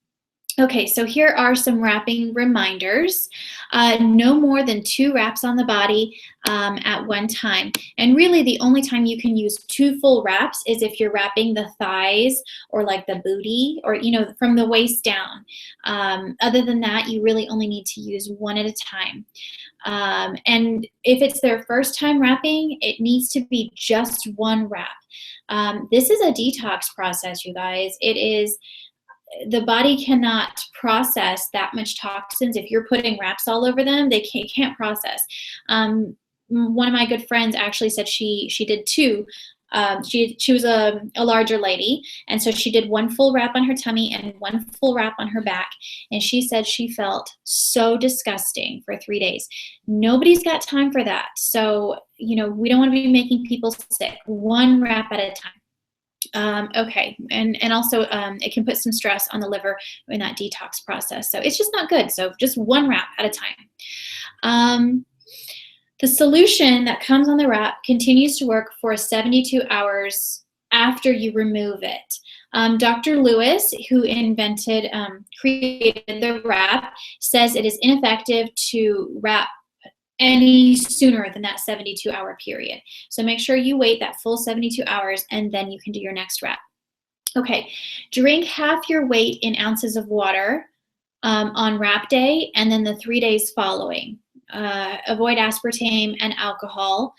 Okay, so here are some wrapping reminders. No more than 2 wraps on the body at one time. And really the only time you can use 2 full wraps is if you're wrapping the thighs or like the booty or, from the waist down. Other than that, you really only need to use 1 at a time. And if it's their first time wrapping, it needs to be just 1 wrap. This is a detox process, you guys. It is. The body cannot process that much toxins. If you're putting wraps all over them, they can't process. One of my good friends actually said she did 2 She was a larger lady, and so she did one full wrap on her tummy and one full wrap on her back, and she said she felt so disgusting for 3 days. Nobody's got time for that. So, we don't want to be making people sick. One wrap at a time. Okay, and also it can put some stress on the liver in that detox process. So it's just not good. So just one wrap at a time. The solution that comes on the wrap continues to work for 72 hours after you remove it. Dr. Lewis, who created the wrap, says it is ineffective to wrap any sooner than that 72-hour period. So make sure you wait that full 72 hours and then you can do your next wrap. Okay, drink half your weight in ounces of water on wrap day and then the 3 days following. Avoid aspartame and alcohol.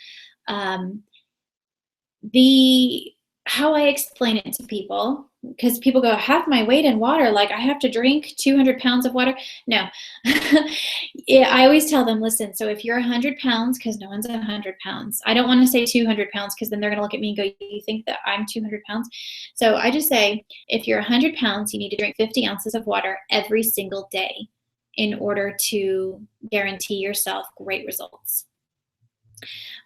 How I explain it to people, because people go, half my weight in water, like I have to drink 200 pounds of water. No. I always tell them, listen, so if you're 100 pounds, because no one's 100 pounds, I don't want to say 200 pounds because then they're going to look at me and go, you think that I'm 200 pounds? So I just say, if you're 100 pounds, you need to drink 50 ounces of water every single day in order to guarantee yourself great results.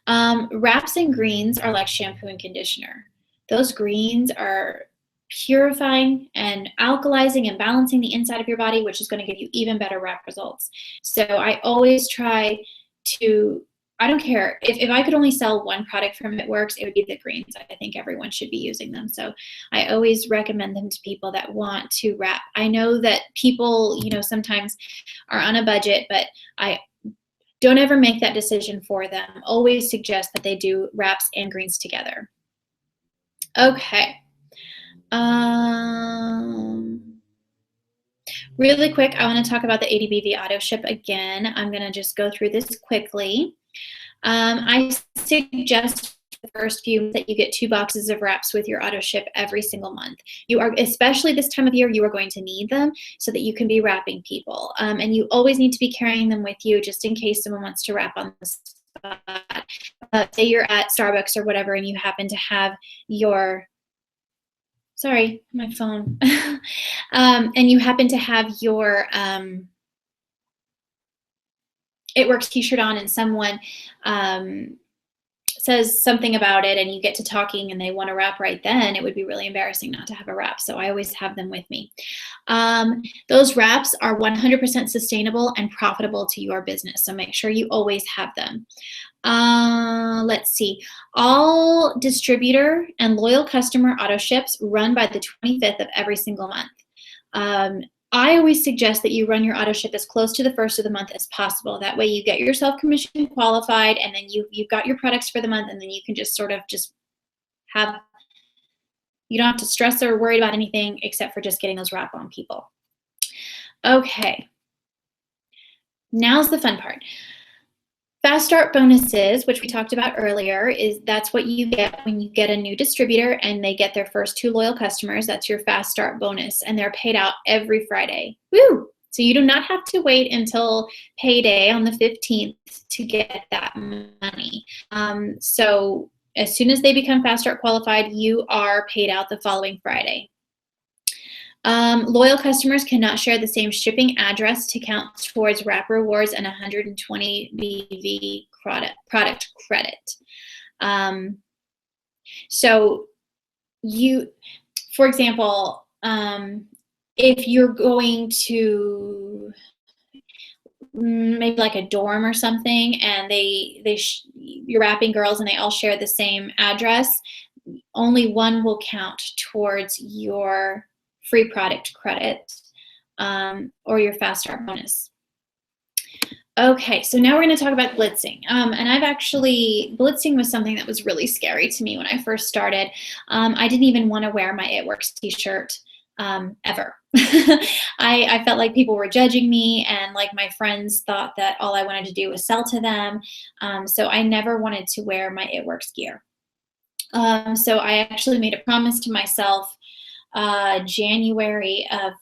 Wraps and greens are like shampoo and conditioner. Those greens are purifying and alkalizing and balancing the inside of your body, which is going to give you even better wrap results. So I always try to, I don't care, if I could only sell one product from It Works, it would be the greens. I think everyone should be using them. So I always recommend them to people that want to wrap. I know that people, sometimes are on a budget, but I don't ever make that decision for them. Always suggest that they do wraps and greens together. Okay. Really quick, I want to talk about the ADBV auto ship again. I'm going to just go through this quickly. I suggest the first few that you get 2 boxes of wraps with your auto ship every single month. You are, especially this time of year, you are going to need them so that you can be wrapping people. And you always need to be carrying them with you just in case someone wants to wrap on the spot. Say you're at Starbucks or whatever and you happen to have your, sorry, my phone, and you happen to have your It Works t-shirt on and someone says something about it and you get to talking and they want to wrap right then, it would be really embarrassing not to have a wrap. So I always have them with me. Those wraps are 100% sustainable and profitable to your business. So make sure you always have them. Let's see. All distributor and loyal customer auto ships run by the 25th of every single month. I always suggest that you run your auto ship as close to the first of the month as possible. That way you get yourself commission qualified and then you've got your products for the month and then you can just sort of have, you don't have to stress or worry about anything except for just getting those wrap on people. Okay. Now's the fun part. Fast start bonuses, which we talked about earlier, that's what you get when you get a new distributor and they get their first 2 loyal customers. That's your fast start bonus, and they're paid out every Friday. Woo! So you do not have to wait until payday on the 15th to get that money. So as soon as they become fast start qualified, you are paid out the following Friday. Loyal customers cannot share the same shipping address to count towards wrap rewards and 120 BV product credit. So you, for example, if you're going to maybe like a dorm or something and you're wrapping girls and they all share the same address, only one will count towards your free product credit or your fast start bonus. Okay, so now we're going to talk about blitzing. And blitzing was something that was really scary to me when I first started. I didn't even want to wear my It Works t-shirt ever. I felt like people were judging me and like my friends thought that all I wanted to do was sell to them. So I never wanted to wear my It Works gear. So I actually made a promise to myself January of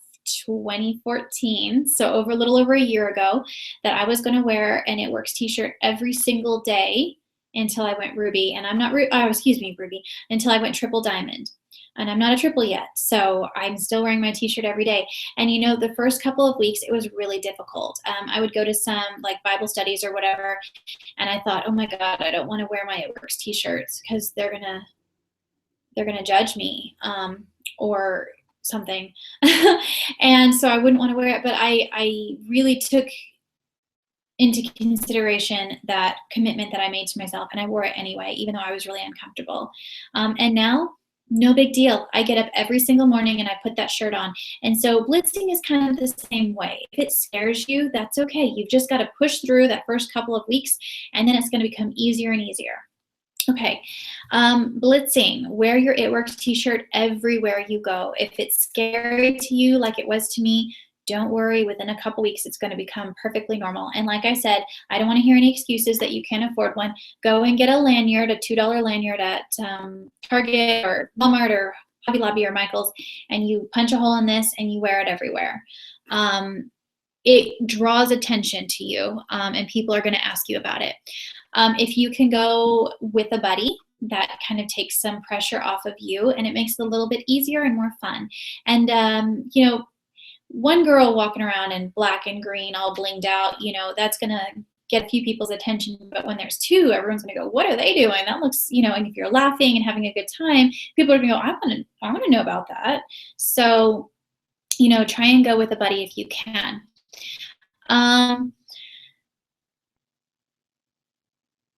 2014, so a little over a year ago, that I was going to wear an It Works t-shirt every single day until I went ruby, and I'm not ruby, until I went triple diamond. And I'm not a triple yet, so I'm still wearing my t-shirt every day. And the first couple of weeks, it was really difficult. I would go to some like Bible studies or whatever, and I thought, oh my God, I don't want to wear my It Works t-shirts because they're gonna judge me, or something. And so I wouldn't want to wear it, but I really took into consideration that commitment that I made to myself, and I wore it anyway, even though I was really uncomfortable. And now, no big deal. I get up every single morning and I put that shirt on. And so blitzing is kind of the same way. If it scares you, that's okay. You've just got to push through that first couple of weeks, and then it's going to become easier and easier. Okay, blitzing, wear your It Works t-shirt everywhere you go. If it's scary to you like it was to me, don't worry, within a couple weeks, it's going to become perfectly normal. And like I said, I don't want to hear any excuses that you can't afford one. Go and get a lanyard, a $2 lanyard at Target or Walmart or Hobby Lobby or Michael's, and you punch a hole in this and you wear it everywhere. It draws attention to you, and people are going to ask you about it. If you can go with a buddy, that kind of takes some pressure off of you, and it makes it a little bit easier and more fun. And one girl walking around in black and green, all blinged out, that's going to get a few people's attention. But when there's two, everyone's going to go, what are they doing? That looks, and if you're laughing and having a good time, people are going to go, I want to know about that. So, try and go with a buddy if you can.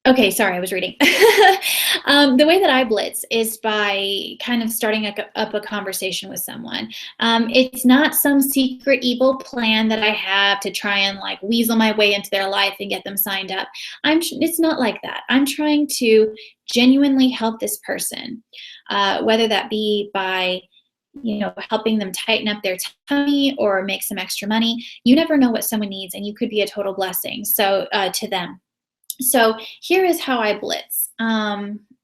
Okay, sorry, I was reading. The way that I blitz is by kind of starting up a conversation with someone. It's not some secret evil plan that I have to try and like weasel my way into their life and get them signed up. It's not like that. I'm trying to genuinely help this person, whether that be by helping them tighten up their tummy or make some extra money. You never know what someone needs, and you could be a total blessing to them. So here is how I blitz.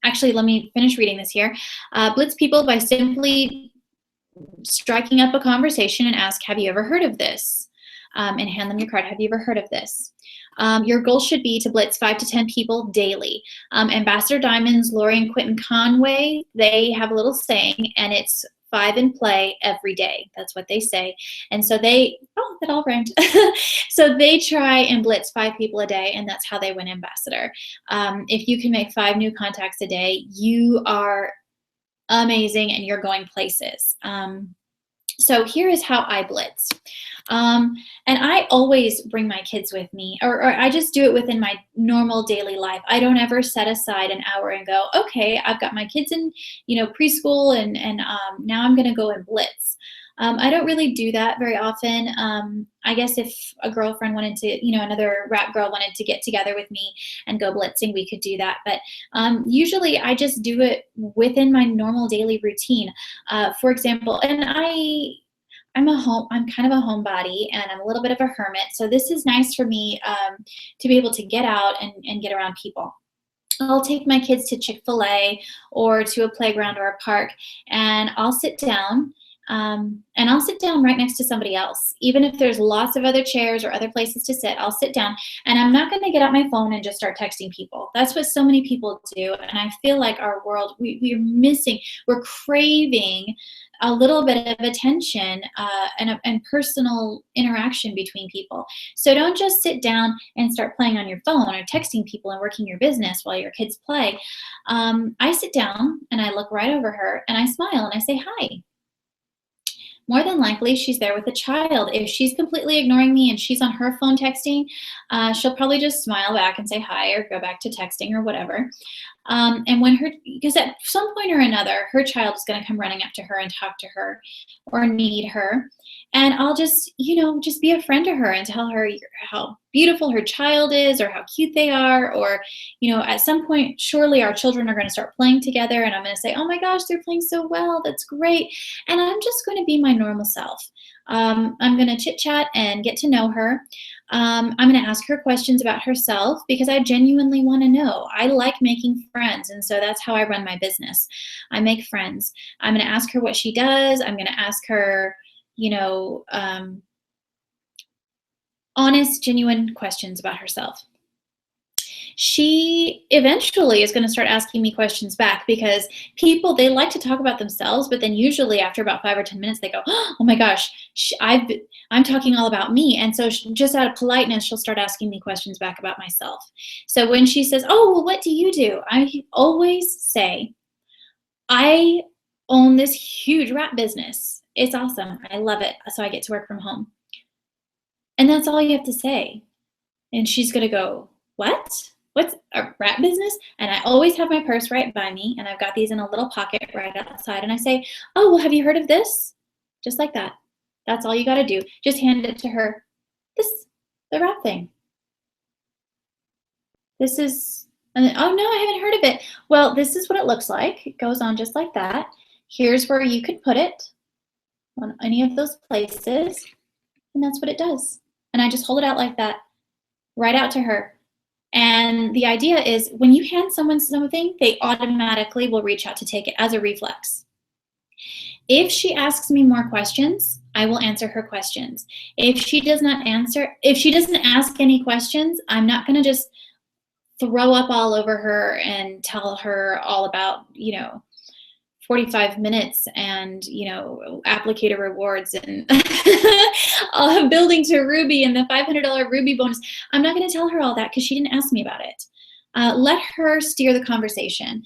Actually, let me finish reading this here. Blitz people by simply striking up a conversation and ask, have you ever heard of this? And hand them your card. Have you ever heard of this? Your goal should be to blitz 5 to 10 people daily. Ambassador Diamonds, Lori and Quentin Conway, they have a little saying, and it's 5 in play every day. That's what they say. And so that all rhymed. So they try and blitz 5 people a day, and that's how they win ambassador. If you can make 5 new contacts a day, you are amazing and you're going places. So here is how I blitz. And I always bring my kids with me, or I just do it within my normal daily life. I don't ever set aside an hour and go, okay, I've got my kids in, preschool, and now I'm going to go and blitz. I don't really do that very often. I guess if a girlfriend wanted to, another rap girl wanted to get together with me and go blitzing, we could do that. But usually I just do it within my normal daily routine. For example, and I'm kind of a homebody, and I'm a little bit of a hermit. So this is nice for me to be able to get out and get around people. I'll take my kids to Chick-fil-A or to a playground or a park, and I'll sit down. And I'll sit down right next to somebody else. Even if there's lots of other chairs or other places to sit, I'll sit down, and I'm not going to get out my phone and just start texting people. That's what so many people do. And I feel like our world, we're craving a little bit of attention and personal interaction between people. So don't just sit down and start playing on your phone or texting people and working your business while your kids play. I sit down and I look right over her and I smile and I say, hi. More than likely, she's there with a child. If she's completely ignoring me and she's on her phone texting, she'll probably just smile back and say hi or go back to texting or whatever. Because at some point or another, her child is going to come running up to her and talk to her or need her. And I'll just be a friend to her and tell her how beautiful her child is or how cute they are. Or, at some point, surely our children are going to start playing together. And I'm going to say, oh my gosh, they're playing so well. That's great. And I'm just going to be my normal self. I'm going to chit chat and get to know her. I'm going to ask her questions about herself because I genuinely want to know. I like making friends, and so that's how I run my business. I make friends. I'm going to ask her what she does. I'm going to ask her, honest, genuine questions about herself. she eventually is going to start asking me questions back, because people, they like to talk about themselves, but then usually after about 5 or 10 minutes, they go, oh my gosh, I'm talking all about me. And so just out of politeness, she'll start asking me questions back about myself. So when she says, oh, well, what do you do? I always say, I own this huge wrap business. It's awesome. I love it. So I get to work from home. And that's all you have to say. And she's going to go, what? What's a wrap business? And I always have my purse right by me, and I've got these in a little pocket right outside. And I say, oh, well, have you heard of this? Just like that. That's all you got to do. Just hand it to her. The wrap thing. This is, and then, oh no, I haven't heard of it. Well, this is what it looks like. It goes on just like that. Here's where you can put it on any of those places. And that's what it does. And I just hold it out like that, right out to her. And the idea is, when you hand someone something, they automatically will reach out to take it as a reflex. If she asks me more questions, I will answer her questions. If she doesn't ask any questions, I'm not going to just throw up all over her and tell her all about, 45 minutes and, applicator rewards and building to Ruby and the $500 Ruby bonus. I'm not going to tell her all that because she didn't ask me about it. Let her steer the conversation.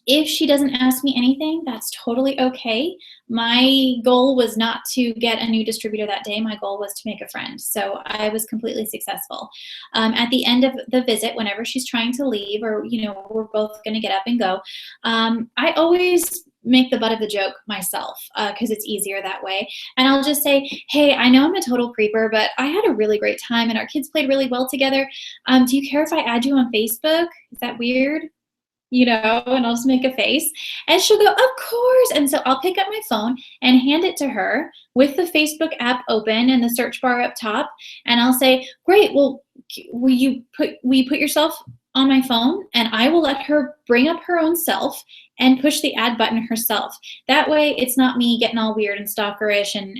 If she doesn't ask me anything, that's totally okay. My goal was not to get a new distributor that day. My goal was to make a friend. So I was completely successful. At the end of the visit, whenever she's trying to leave, or, we're both going to get up and go, I always make the butt of the joke myself, because it's easier that way. And I'll just say, hey, I know I'm a total creeper, but I had a really great time and our kids played really well together. Do you care if I add you on Facebook? Is that weird? And I'll just make a face, and she'll go, of course. And so I'll pick up my phone and hand it to her with the Facebook app open and the search bar up top. And I'll say, great, well, will you put yourself on my phone, and I will let her bring up her own self and push the add button herself. That way it's not me getting all weird and stalkerish and,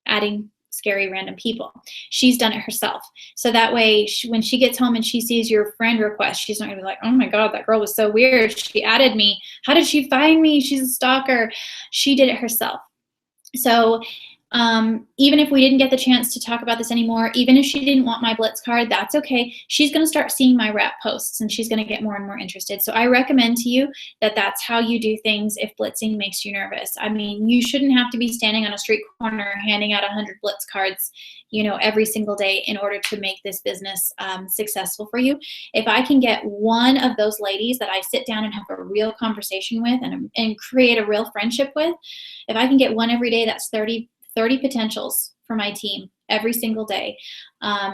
adding scary random people. She's done it herself. So that way, when she gets home and she sees your friend request, she's not gonna be like, oh my God, that girl was so weird. She added me. How did she find me? She's a stalker. She did it herself. So even if we didn't get the chance to talk about this anymore, even if she didn't want my Blitz card, that's okay. She's going to start seeing my wrap posts, and she's going to get more and more interested. So I recommend to you that that's how you do things if blitzing makes you nervous. I mean, you shouldn't have to be standing on a street corner handing out 100 Blitz cards, every single day in order to make this business successful for you. If I can get one of those ladies that I sit down and have a real conversation with and create a real friendship with, if I can get one every day, that's 30 potentials for my team every single day.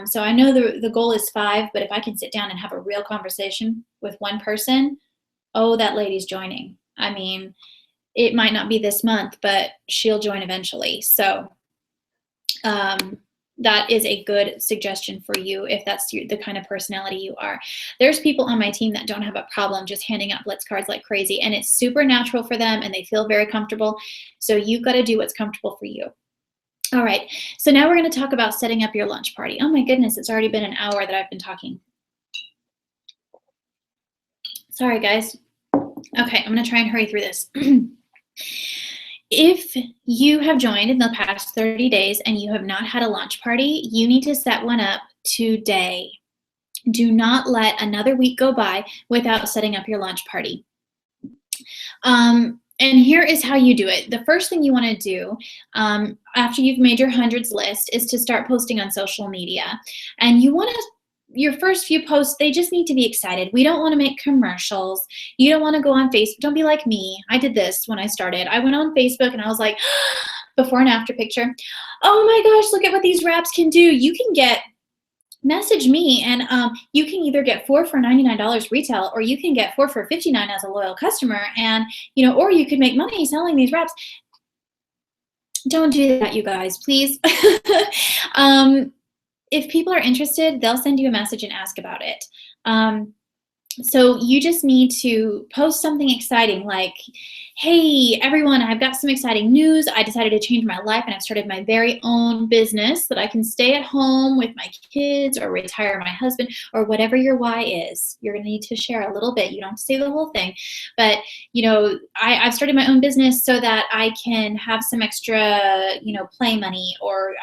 So I know the goal is 5, but if I can sit down and have a real conversation with one person, oh, that lady's joining. I mean, it might not be this month, but she'll join eventually. So that is a good suggestion for you if that's the kind of personality you are. There's people on my team that don't have a problem just handing out Blitz cards like crazy, and it's super natural for them and they feel very comfortable. So you've got to do what's comfortable for you. All right, so now we're going to talk about setting up your lunch party. Oh my goodness, it's already been an hour that I've been talking. Sorry, guys. Okay, I'm going to try and hurry through this. If you have joined in the past 30 days and you have not had a lunch party, you need to set one up today. Do not let another week go by without setting up your lunch party. And here is how you do it. The first thing you want to do after you've made your hundreds list is to start posting on social media. And you want to, your first few posts, they just need to be excited. We don't want to make commercials. You don't want to go on Facebook. Don't be like me. I did this when I started. I went on Facebook and I was like, before and after picture. Oh my gosh, look at what these wraps can do. You can message me and you can either get 4 for $99 retail, or you can get 4 for $59 as a loyal customer, and or you could make money selling these wraps. Don't do that, you guys, please. If people are interested, they'll send you a message and ask about it. So you just need to post something exciting like, hey, everyone, I've got some exciting news. I decided to change my life and I've started my very own business that I can stay at home with my kids or retire my husband or whatever your why is. You're going to need to share a little bit. You don't have to say the whole thing. But, I've started my own business so that I can have some extra, play money or,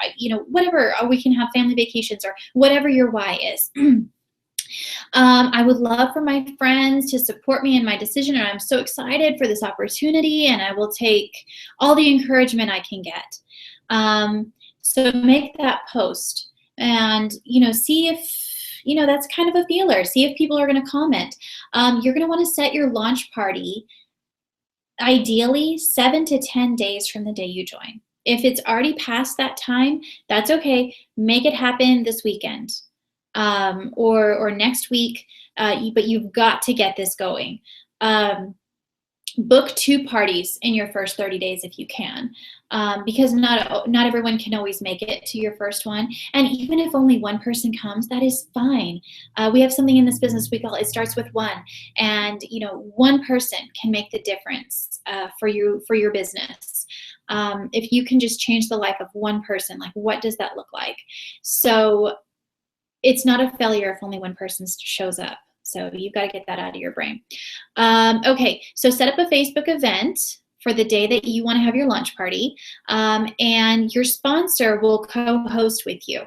whatever, or we can have family vacations or whatever your why is. I would love for my friends to support me in my decision, and I'm so excited for this opportunity, and I will take all the encouragement I can get. So make that post and, see if, that's kind of a feeler. See if people are going to comment. You're going to want to set your launch party ideally 7 to 10 days from the day you join. If it's already past that time, that's okay. Make it happen this weekend. Or next week, but you've got to get this going. Book 2 parties in your first 30 days if you can, because not everyone can always make it to your first one. And even if only one person comes, that is fine. We have something in this business we call it starts with one, and one person can make the difference for your business. If you can just change the life of one person, like what does that look like? So it's not a failure if only one person shows up. So you've got to get that out of your brain. Okay, so set up a Facebook event for the day that you want to have your launch party, and your sponsor will co-host with you.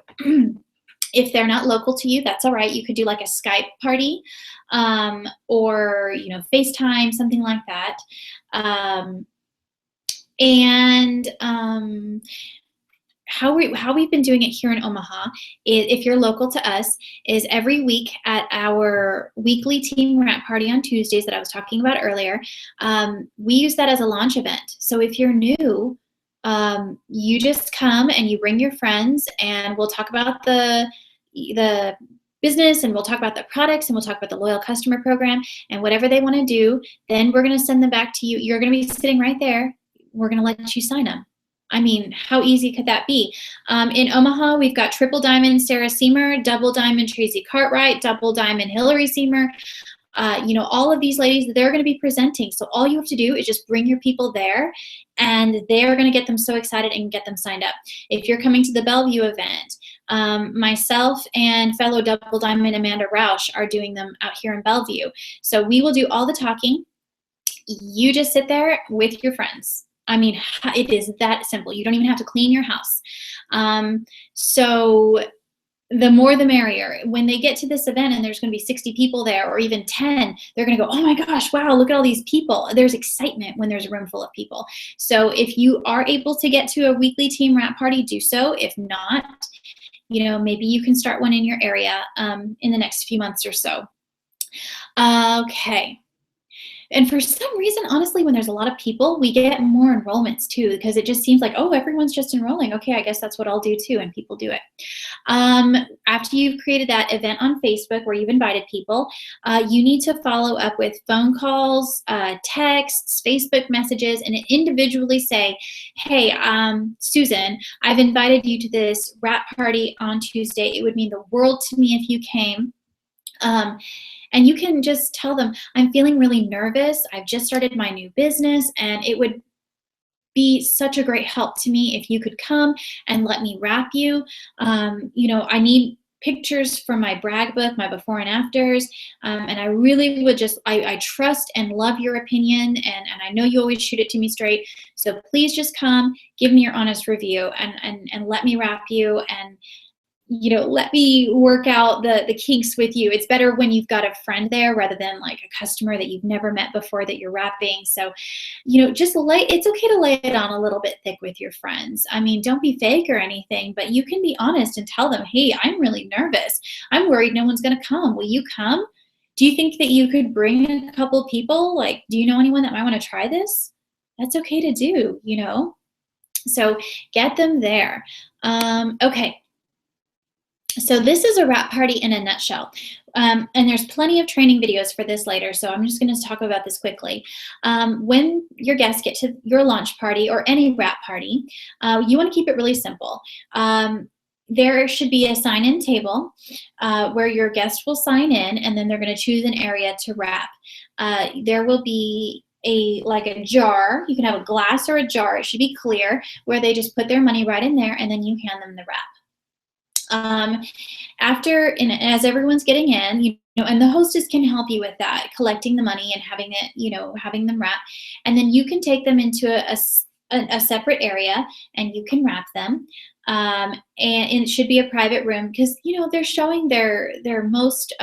If they're not local to you, that's all right. You could do like a Skype party, or FaceTime, something like that. How we've been doing it here in Omaha, if you're local to us, is every week at our weekly team wrap party on Tuesdays that I was talking about earlier. We use that as a launch event. So if you're new, you just come and you bring your friends, and we'll talk about the business, and we'll talk about the products, and we'll talk about the loyal customer program and whatever they want to do. Then we're going to send them back to you. You're going to be sitting right there. We're going to let you sign them. I mean, how easy could that be? In Omaha, we've got triple diamond Sarah Seymour, double diamond Tracy Cartwright, double diamond Hillary Seymour. All of these ladies, they're going to be presenting. So all you have to do is just bring your people there, and they're going to get them so excited and get them signed up. If you're coming to the Bellevue event, myself and fellow double diamond Amanda Rausch are doing them out here in Bellevue. So we will do all the talking. You just sit there with your friends. I mean, it is that simple. You don't even have to clean your house. So the more the merrier. When they get to this event and there's going to be 60 people there, or even 10, they're going to go, oh my gosh, wow, look at all these people. There's excitement when there's a room full of people. So if you are able to get to a weekly team wrap party, do so. If not, maybe you can start one in your area in the next few months or so. Okay. And for some reason, honestly, when there's a lot of people, we get more enrollments too, because it just seems like, oh, everyone's just enrolling. Okay, I guess that's what I'll do too, and people do it. After you've created that event on Facebook where you've invited people, you need to follow up with phone calls, texts, Facebook messages, and individually say, hey, Susan, I've invited you to this wrap party on Tuesday. It would mean the world to me if you came. And you can just tell them, I'm feeling really nervous. I've just started my new business, and it would be such a great help to me if you could come and let me wrap you. I need pictures from my brag book, my before and afters, and I really would just, I trust and love your opinion, and I know you always shoot it to me straight. So please just come, give me your honest review, and let me wrap you, and let me work out the kinks with you. It's better when you've got a friend there rather than like a customer that you've never met before that you're wrapping. So, just it's okay to lay it on a little bit thick with your friends. I mean, don't be fake or anything, but you can be honest and tell them, hey, I'm really nervous. I'm worried no one's going to come. Will you come? Do you think that you could bring a couple people? Like, do you know anyone that might want to try this? That's okay to do, So get them there. Okay. So this is a wrap party in a nutshell. And there's plenty of training videos for this later, so I'm just going to talk about this quickly. When your guests get to your launch party or any wrap party, you want to keep it really simple. there should be a sign-in table where your guest will sign in, and then they're going to choose an area to wrap. There will be like a jar. You can have a glass or a jar. It should be clear, where they just put their money right in there, and then you hand them the wrap. And as everyone's getting in, and the hostess can help you with that, collecting the money and having it, having them wrap, and then you can take them into a separate area and you can wrap them. And it should be a private room, because they're showing their most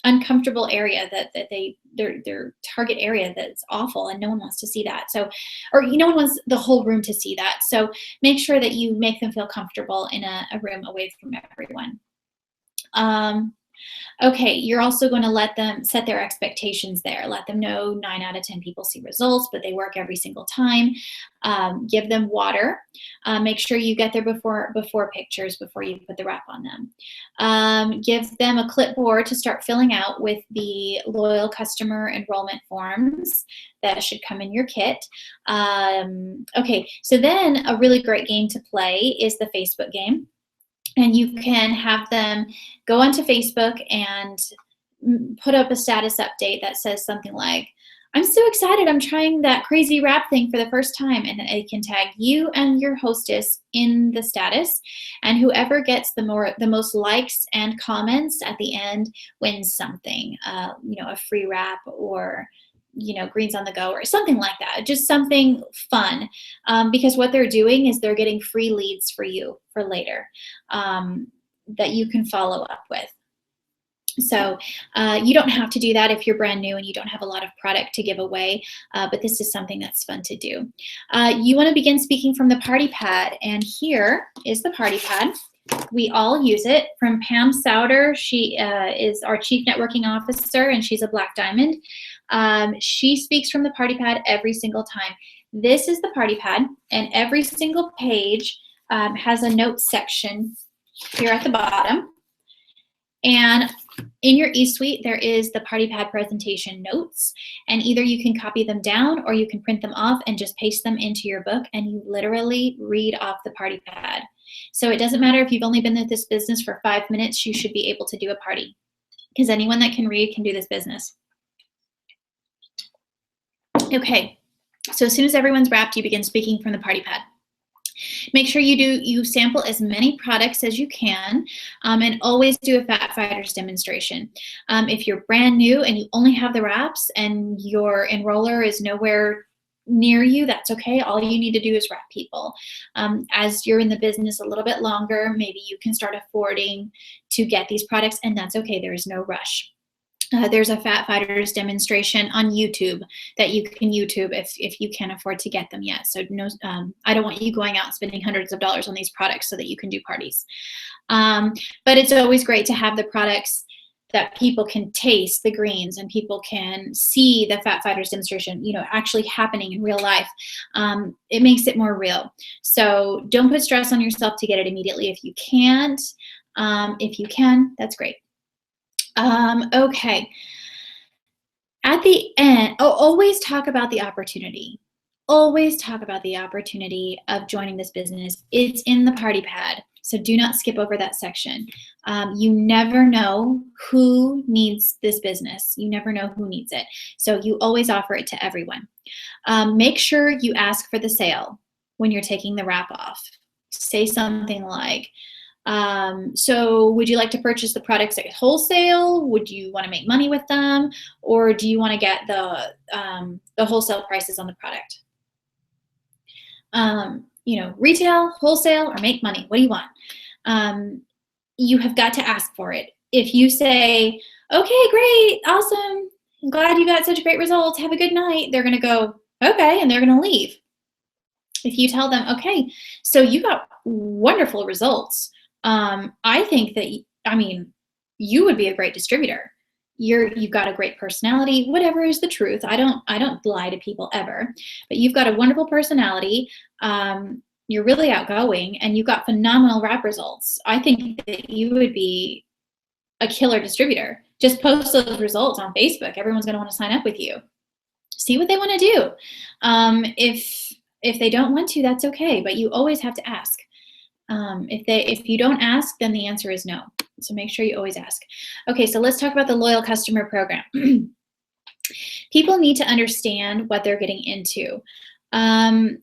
uncomfortable area, their target area that's awful, and no one wants to see that. So, or no one wants the whole room to see that. So make sure that you make them feel comfortable in a room away from everyone. Okay, you're also going to let them set their expectations there. Let them know 9 out of 10 people see results, but they work every single time. Give them water. Make sure you get their before pictures before you put the wrap on them. Give them a clipboard to start filling out with the loyal customer enrollment forms that should come in your kit. Okay, so then a really great game to play is the Facebook game. And you can have them go onto Facebook and put up a status update that says something like, "I'm so excited, I'm trying that crazy wrap thing for the first time." And it can tag you and your hostess in the status. And whoever gets the most likes and comments at the end wins something, a free wrap, or greens on the go, or something like that. Just something fun, because what they're doing is they're getting free leads for you for later, that you can follow up with. So you don't have to do that if you're brand new and you don't have a lot of product to give away, but this is something that's fun to do. You want to begin speaking from the party pad, and here is the party pad. We all use it. From Pam Souter, she is our Chief Networking Officer, and she's a Black Diamond. She speaks from the party pad every single time. This is the party pad, and every single page has a notes section here at the bottom. And in your eSuite, there is the party pad presentation notes, and either you can copy them down or you can print them off and just paste them into your book, and you literally read off the party pad. So it doesn't matter if you've only been in this business for 5 minutes, you should be able to do a party, because anyone that can read can do this business. Okay, so as soon as everyone's wrapped, you begin speaking from the party pad. Make sure you sample as many products as you can, and always do a Fat Fighters demonstration. If you're brand new and you only have the wraps and your enroller is nowhere near you, that's okay. All you need to do is wrap people. As you're in the business a little bit longer, maybe you can start affording to get these products, and that's okay. There is no rush. There's a Fat Fighters demonstration on YouTube that you can YouTube if you can't afford to get them yet. So no, I don't want you going out and spending hundreds of dollars on these products so that you can do parties. But it's always great to have the products that people can taste, the greens, and people can see the Fat Fighters demonstration, actually happening in real life. It makes it more real. So don't put stress on yourself to get it immediately if you can't. If you can, that's great. Okay. At the end, always talk about the opportunity. Always talk about the opportunity of joining this business. It's in the party pad, so do not skip over that section. You never know who needs this business. You never know who needs it. So you always offer it to everyone. Make sure you ask for the sale when you're taking the wrap off. Say something like, so would you like to purchase the products at wholesale? Would you want to make money with them? Or do you want to get the wholesale prices on the product? Retail, wholesale, or make money? What do you want? You have got to ask for it. If you say, okay, great, awesome, I'm glad you got such great results, have a good night, they're going to go, okay, and they're going to leave. If you tell them, okay, so you got wonderful results, I think that, you would be a great distributor. You've got a great personality, whatever is the truth. I don't lie to people ever, but you've got a wonderful personality. You're really outgoing, and you've got phenomenal wrap results. I think that you would be a killer distributor. Just post those results on Facebook. Everyone's going to want to sign up with you. See what they want to do. If they don't want to, that's okay, but you always have to ask. If you don't ask, then the answer is no. So make sure you always ask. Okay, so let's talk about the loyal customer program. People need to understand what they're getting into.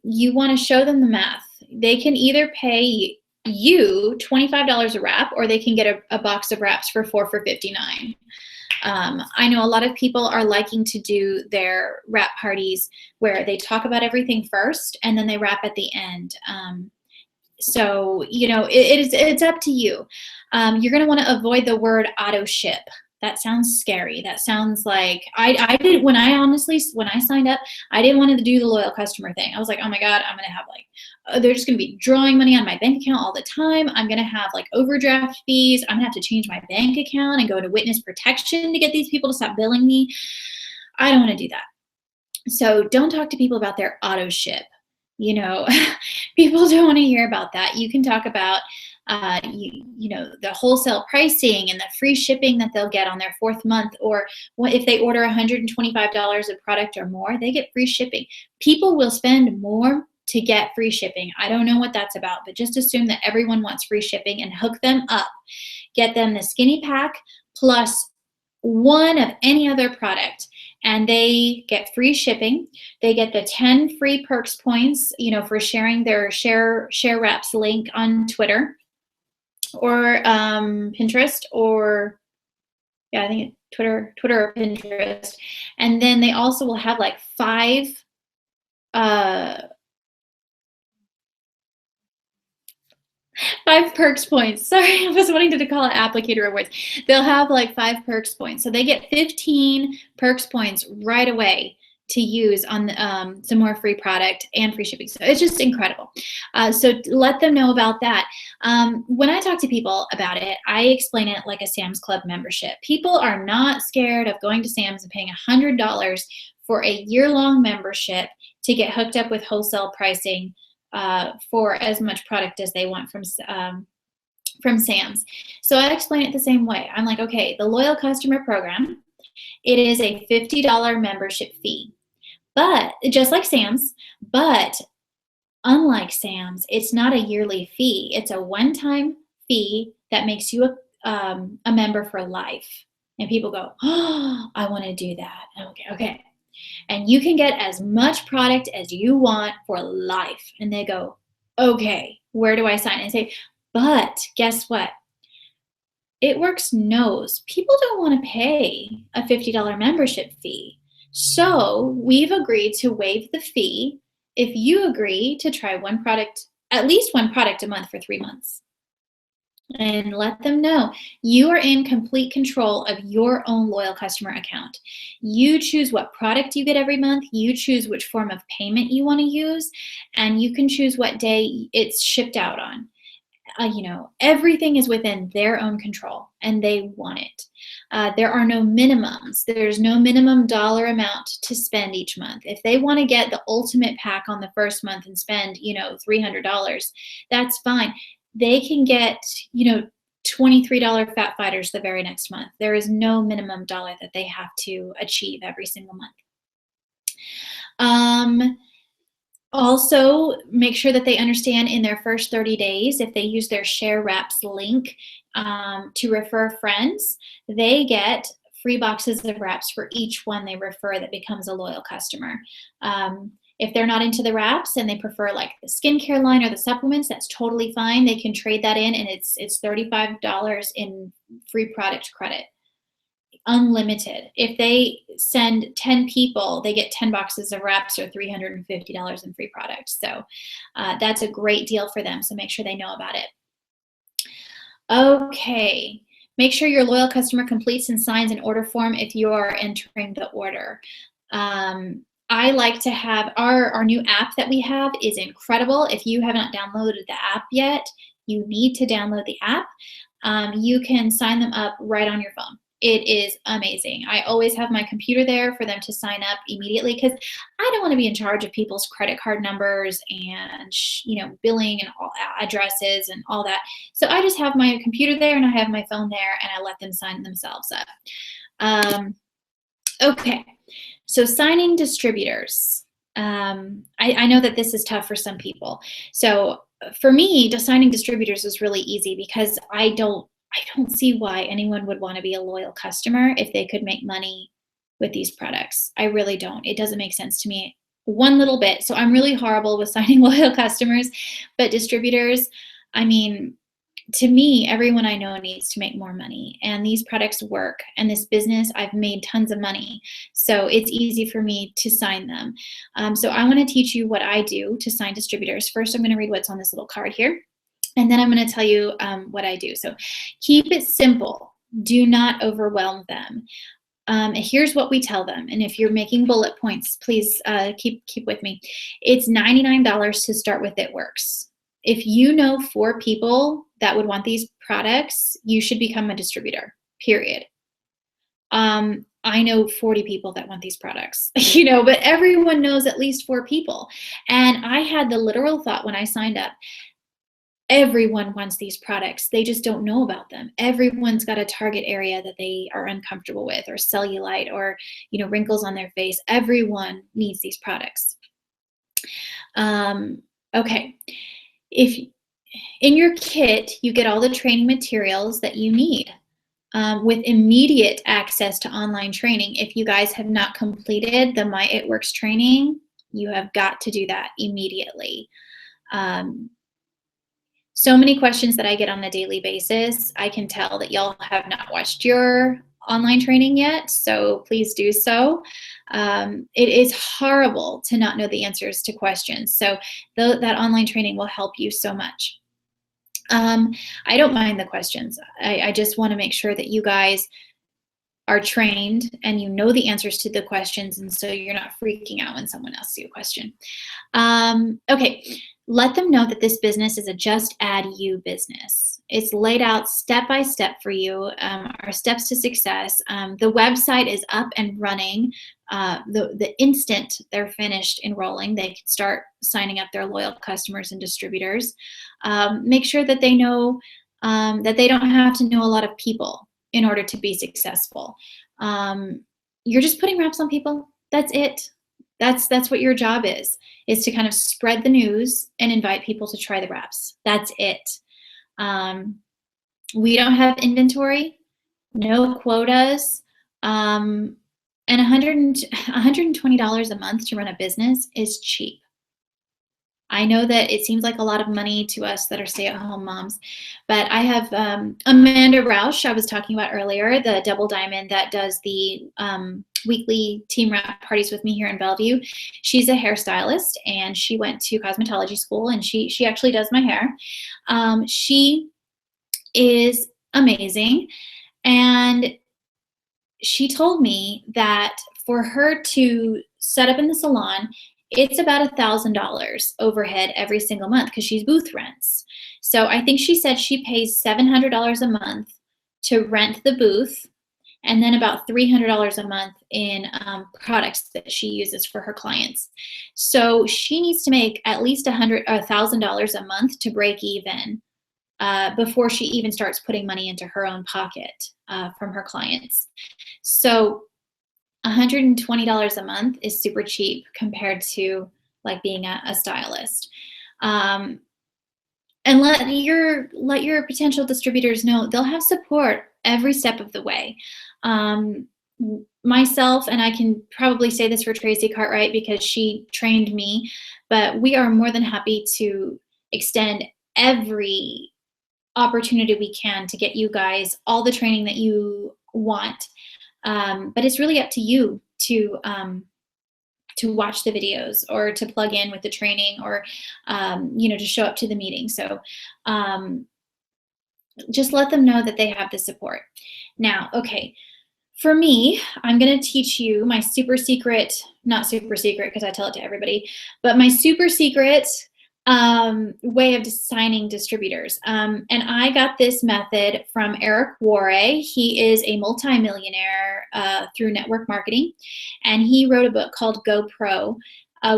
You want to show them the math. They can either pay you $25 a wrap, or they can get a box of wraps for $4 for $59. I know a lot of people are liking to do their wrap parties where they talk about everything first and then they wrap at the end. So, it's up to you. You're going to want to avoid the word auto ship. That sounds scary. That sounds like I did when I signed up, I didn't want to do the loyal customer thing. I was like, oh my God, I'm going to have they're just going to be drawing money on my bank account all the time. I'm going to have like overdraft fees. I'm going to have to change my bank account and go to witness protection to get these people to stop billing me. I don't want to do that. So don't talk to people about their auto ship. People don't want to hear about that. You can talk about the wholesale pricing and the free shipping that they'll get on their 4th month, or if they order $125 of product or more, they get free shipping. People will spend more to get free shipping. I don't know what that's about, but just assume that everyone wants free shipping and hook them up. Get them the skinny pack plus one of any other product, and they get free shipping. They get the 10 free perks points, for sharing their share wraps link on Twitter or Pinterest, or I think Twitter or Pinterest. And then they also will have like 5 perks points. Sorry, I was wanting to call it applicator rewards. They'll have like 5 perks points. So they get 15 perks points right away to use on some more free product and free shipping. So it's just incredible. So let them know about that. When I talk to people about it, I explain it like a Sam's Club membership. People are not scared of going to Sam's and paying $100 for a year-long membership to get hooked up with wholesale pricing for as much product as they want from Sam's. So I explain it the same way. I'm like, okay, the loyal customer program, it is a $50 membership fee, but just like Sam's, but unlike Sam's, it's not a yearly fee. It's a one-time fee that makes you a member for life. And people go, oh, I want to do that. Okay. And you can get as much product as you want for life. And they go, okay, where do I sign? And I say, but guess what? It Works knows people don't want to pay a $50 membership fee. So we've agreed to waive the fee if you agree to try at least one product a month for 3 months. And let them know you are in complete control of your own loyal customer account. You choose what product you get every month. You choose which form of payment you want to use, and you can choose what day it's shipped out on. Everything is within their own control, and they want it. There are no minimums. There's no minimum dollar amount to spend each month. If they want to get the ultimate pack on the first month and spend, $300, that's fine. They can get, $23 Fat Fighters the very next month. There is no minimum dollar that they have to achieve every single month. Also, make sure that they understand in their first 30 days, if they use their Share Wraps link to refer friends, they get free boxes of wraps for each one they refer that becomes a loyal customer. If they're not into the wraps and they prefer like the skincare line or the supplements, that's totally fine. They can trade that in, and it's $35 in free product credit. Unlimited. If they send 10 people, they get 10 boxes of wraps or $350 in free product. So that's a great deal for them. So make sure they know about it. Okay. Make sure your loyal customer completes and signs an order form if you are entering the order. I like to have our new app that we have is incredible. If you have not downloaded the app yet, you need to download the app. You can sign them up right on your phone. It is amazing. I always have my computer there for them to sign up immediately because I don't want to be in charge of people's credit card numbers and billing and all addresses and all that. So I just have my computer there and I have my phone there and I let them sign themselves up. Okay, so signing distributors. I know that this is tough for some people. So for me, designing distributors is really easy because I don't see why anyone would want to be a loyal customer if they could make money with these products. I really don't. It doesn't make sense to me one little bit. So I'm really horrible with signing loyal customers, but distributors, I mean, to me, everyone I know needs to make more money, and these products work. And this business, I've made tons of money, so it's easy for me to sign them. So I want to teach you what I do to sign distributors. First, I'm going to read what's on this little card here, and then I'm going to tell you what I do. So keep it simple. Do not overwhelm them. Here's what we tell them, and if you're making bullet points, please keep with me. It's $99 to start with. It works. If you know 4 people that would want these products, you should become a distributor, period. I know 40 people that want these products, but everyone knows at least 4 people. And I had the literal thought when I signed up, everyone wants these products. They just don't know about them. Everyone's got a target area that they are uncomfortable with, or cellulite, or, wrinkles on their face. Everyone needs these products. Okay. If in your kit, you get all the training materials that you need with immediate access to online training. If you guys have not completed the My It Works training, you have got to do that immediately. So many questions that I get on a daily basis. I can tell that y'all have not watched your online training yet, so please do so. It is horrible to not know the answers to questions, so that online training will help you so much. I don't mind the questions. I just want to make sure that you guys are trained and you know the answers to the questions, and so you're not freaking out when someone asks you a question. Okay, let them know that this business is a Just Add You business. It's laid out step by step for you, our steps to success. The website is up and running. The instant they're finished enrolling, they can start signing up their loyal customers and distributors. Make sure that they know that they don't have to know a lot of people in order to be successful. You're just putting reps on people. That's it. That's what your job is to kind of spread the news and invite people to try the reps. That's it. We don't have inventory, no quotas, and $120 a month to run a business is cheap. I know that it seems like a lot of money to us that are stay-at-home moms, but I have Amanda Roush, I was talking about earlier, the double diamond that does the weekly team wrap parties with me here in Bellevue. She's a hairstylist, and she went to cosmetology school, and she actually does my hair. She is amazing, and she told me that for her to set up in the salon, it's about $1,000 overhead every single month because she's booth rents. So I think she said she pays $700 a month to rent the booth, and then about $300 a month in products that she uses for her clients. So she needs to make at least $1,000 a month to break even before she even starts putting money into her own pocket from her clients. So $120 a month is super cheap compared to like being a stylist. And let your potential distributors know they'll have support every step of the way. Myself, and I can probably say this for Tracy Cartwright because she trained me, but we are more than happy to extend every opportunity we can to get you guys all the training that you want. But it's really up to you to watch the videos or to plug in with the training or, to show up to the meeting. So just let them know that they have the support. Now, okay, for me, I'm going to teach you my super secret, not super secret because I tell it to everybody, but my super secret way of signing distributors. And I got this method from Eric Worre. He is a multimillionaire through network marketing, and he wrote a book called Go Pro,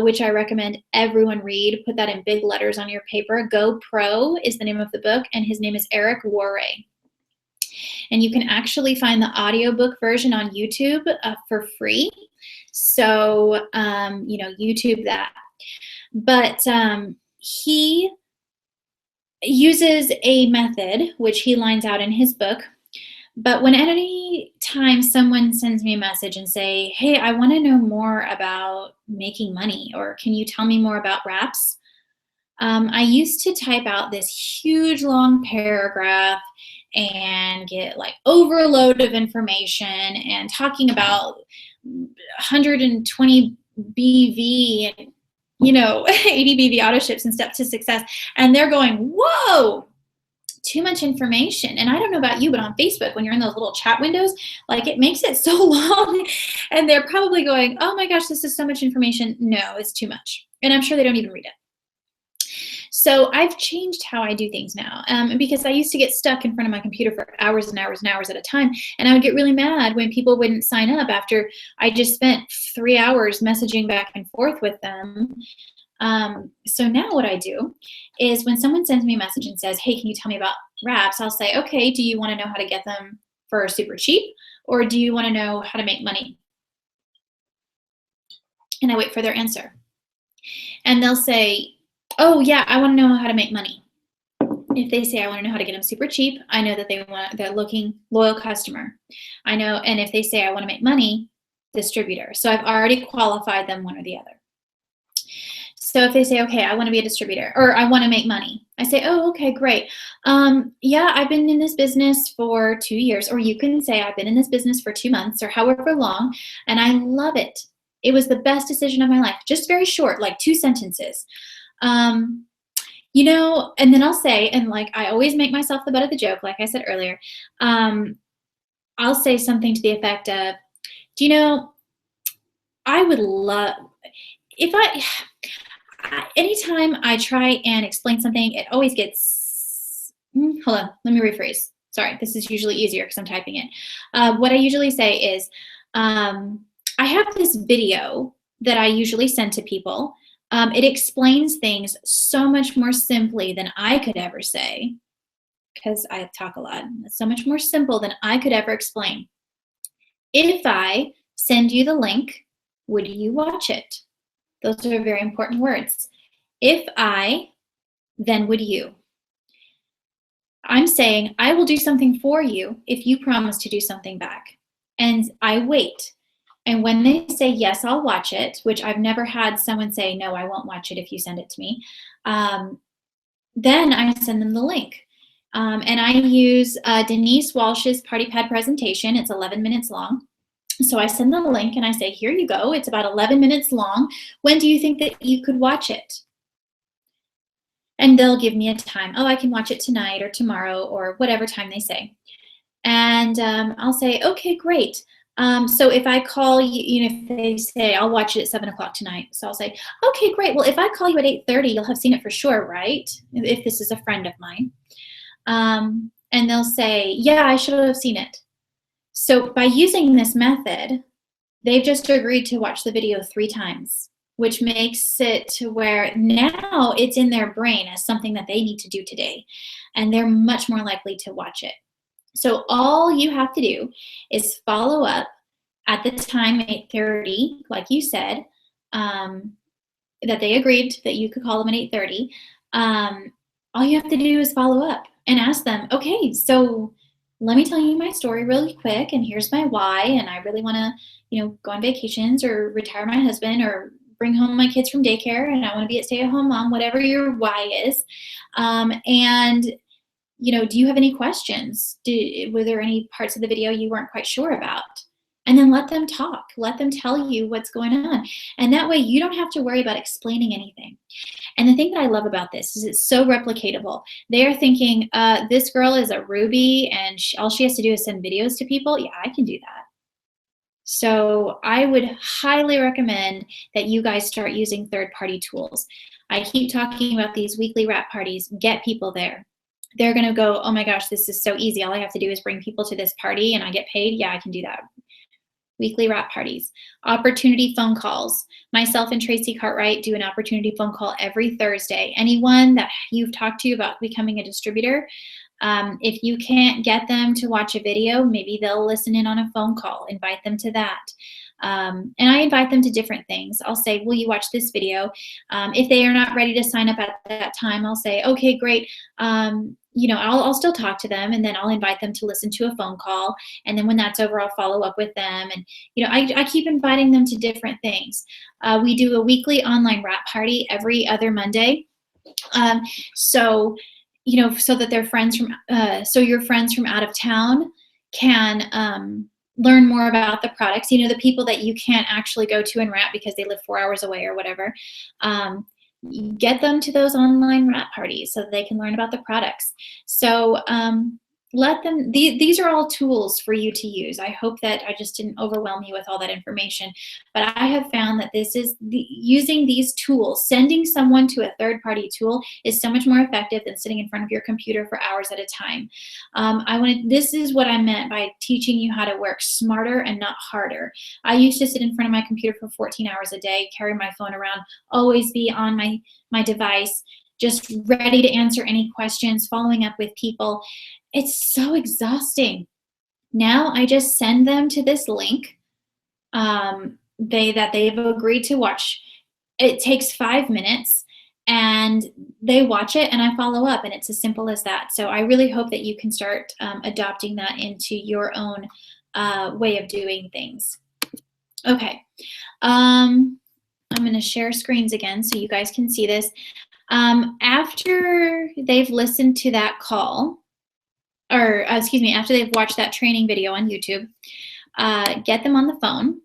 which I recommend everyone read. Put that in big letters on your paper. Go Pro is the name of the book, and his name is Eric Worre. And you can actually find the audiobook version on YouTube for free. So, YouTube that. But he uses a method, which he lines out in his book. But when any time someone sends me a message and say, hey, I want to know more about making money, or can you tell me more about wraps? I used to type out this huge long paragraph and get like overload of information and talking about 120 BV and 80 BV auto ships and steps to success. And they're going, whoa, too much information. And I don't know about you, but on Facebook, when you're in those little chat windows, like it makes it so long and they're probably going, oh my gosh, this is so much information. No, it's too much. And I'm sure they don't even read it. So I've changed how I do things now because I used to get stuck in front of my computer for hours and hours and hours at a time. And I would get really mad when people wouldn't sign up after I just spent 3 hours messaging back and forth with them. So now what I do is when someone sends me a message and says, hey, can you tell me about wraps? I'll say, okay, do you want to know how to get them for super cheap? Or do you want to know how to make money? And I wait for their answer. And they'll say, oh yeah, I want to know how to make money. If they say I want to know how to get them super cheap, I know that they're looking loyal customer. I know, and if they say I want to make money, distributor. So I've already qualified them one or the other. So if they say, okay, I want to be a distributor or I want to make money, I say, oh, okay, great. Yeah, I've been in this business for 2 years, or you can say I've been in this business for 2 months or however long, and I love it. It was the best decision of my life. Just very short, like 2 sentences. And then I'll say, and like I always make myself the butt of the joke, like I said earlier, I'll say something to the effect of, I would love, anytime I try and explain something, it always gets, hold on, let me rephrase. Sorry, this is usually easier because I'm typing it. What I usually say is, I have this video that I usually send to people. It explains things so much more simply than I could ever say, because I talk a lot. It's so much more simple than I could ever explain. If I send you the link, would you watch it? Those are very important words. If I, then would you. I'm saying I will do something for you if you promise to do something back. And I wait. And when they say, yes, I'll watch it, which I've never had someone say, no, I won't watch it if you send it to me, then I send them the link. And I use Denise Walsh's Party Pad presentation. It's 11 minutes long. So I send the link and I say, here you go. It's about 11 minutes long. When do you think that you could watch it? And they'll give me a time. Oh, I can watch it tonight or tomorrow or whatever time they say. And I'll say, okay, great. So if I call you, if they say, I'll watch it at 7 o'clock tonight. So I'll say, okay, great. Well, if I call you at 8:30, you'll have seen it for sure, right? If this is a friend of mine. And they'll say, yeah, I should have seen it. So by using this method, they've just agreed to watch the video 3 times, which makes it to where now it's in their brain as something that they need to do today. And they're much more likely to watch it. So all you have to do is follow up at the time, 8:30, like you said, that they agreed that you could call them at 8:30. All you have to do is follow up and ask them, okay, so let me tell you my story really quick, and here's my why, and I really want to, go on vacations or retire my husband or bring home my kids from daycare, and I want to be a stay-at-home mom, whatever your why is. And do you have any questions? Were there any parts of the video you weren't quite sure about? And then let them talk. Let them tell you what's going on. And that way you don't have to worry about explaining anything. And the thing that I love about this is it's so replicatable. They are thinking, this girl is a Ruby and all she has to do is send videos to people. Yeah, I can do that. So I would highly recommend that you guys start using third-party tools. I keep talking about these weekly wrap parties. Get people there. They're going to go, oh my gosh, this is so easy. All I have to do is bring people to this party and I get paid. Yeah, I can do that. Weekly wrap parties. Opportunity phone calls. Myself and Tracy Cartwright do an opportunity phone call every Thursday. Anyone that you've talked to about becoming a distributor, if you can't get them to watch a video, maybe they'll listen in on a phone call. Invite them to that. And I invite them to different things. I'll say, will you watch this video? If they are not ready to sign up at that time, I'll say, okay, great. I'll still talk to them, and then I'll invite them to listen to a phone call. And then when that's over, I'll follow up with them. And, I keep inviting them to different things. We do a weekly online wrap party every other Monday. So that their friends so your friends from out of town can learn more about the products. The people that you can't actually go to and wrap because they live 4 hours away or whatever. Get them to those online wrap parties so that they can learn about the products. So let them, these are all tools for you to use. I hope that I just didn't overwhelm you with all that information, but I have found that using these tools, sending someone to a third-party tool is so much more effective than sitting in front of your computer for hours at a time. This is what I meant by teaching you how to work smarter and not harder. I used to sit in front of my computer for 14 hours a day, carry my phone around, always be on my device, just ready to answer any questions, following up with people. It's so exhausting. Now I just send them to this link that they've agreed to watch. It takes 5 minutes and they watch it and I follow up, and it's as simple as that. So I really hope that you can start adopting that into your own way of doing things. Okay. I'm going to share screens again so you guys can see this. After they've listened to that call, after they've watched that training video on YouTube, get them on the phone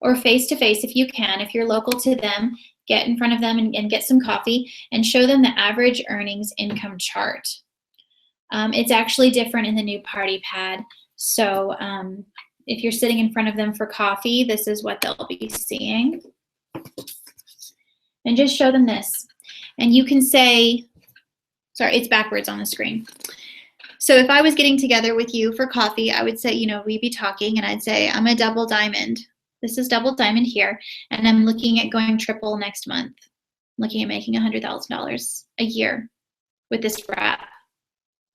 or face-to-face if you can. If you're local to them, get in front of them and get some coffee and show them the average earnings income chart. It's actually different in the new Party Pad. So if you're sitting in front of them for coffee, this is what they'll be seeing. And just show them this. And you can say, sorry, it's backwards on the screen. So if I was getting together with you for coffee, I would say, we'd be talking and I'd say, I'm a double diamond. This is double diamond here. And I'm looking at going triple next month. I'm looking at making $100,000 a year with this wrap.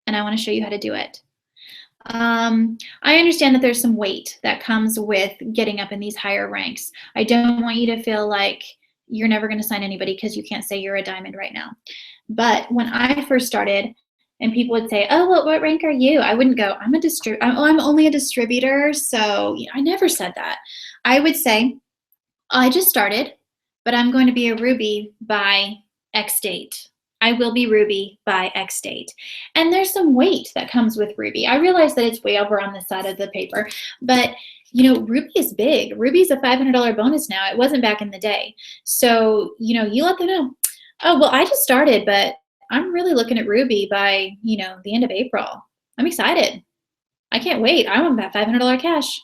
And I want to show you how to do it. I understand that there's some weight that comes with getting up in these higher ranks. I don't want you to feel like you're never going to sign anybody because you can't say you're a diamond right now. But when I first started, and people would say, oh, what rank are you? I wouldn't go, I'm only a distributor. So I never said that. I would say, I just started, but I'm going to be a Ruby by X date. I will be Ruby by X date. And there's some weight that comes with Ruby. I realize that it's way over on the side of the paper, but Ruby is big. Ruby's a $500 bonus now. It wasn't back in the day. So, you let them know, oh, well, I just started, but I'm really looking at Ruby by, the end of April. I'm excited. I can't wait. I want that $500 cash.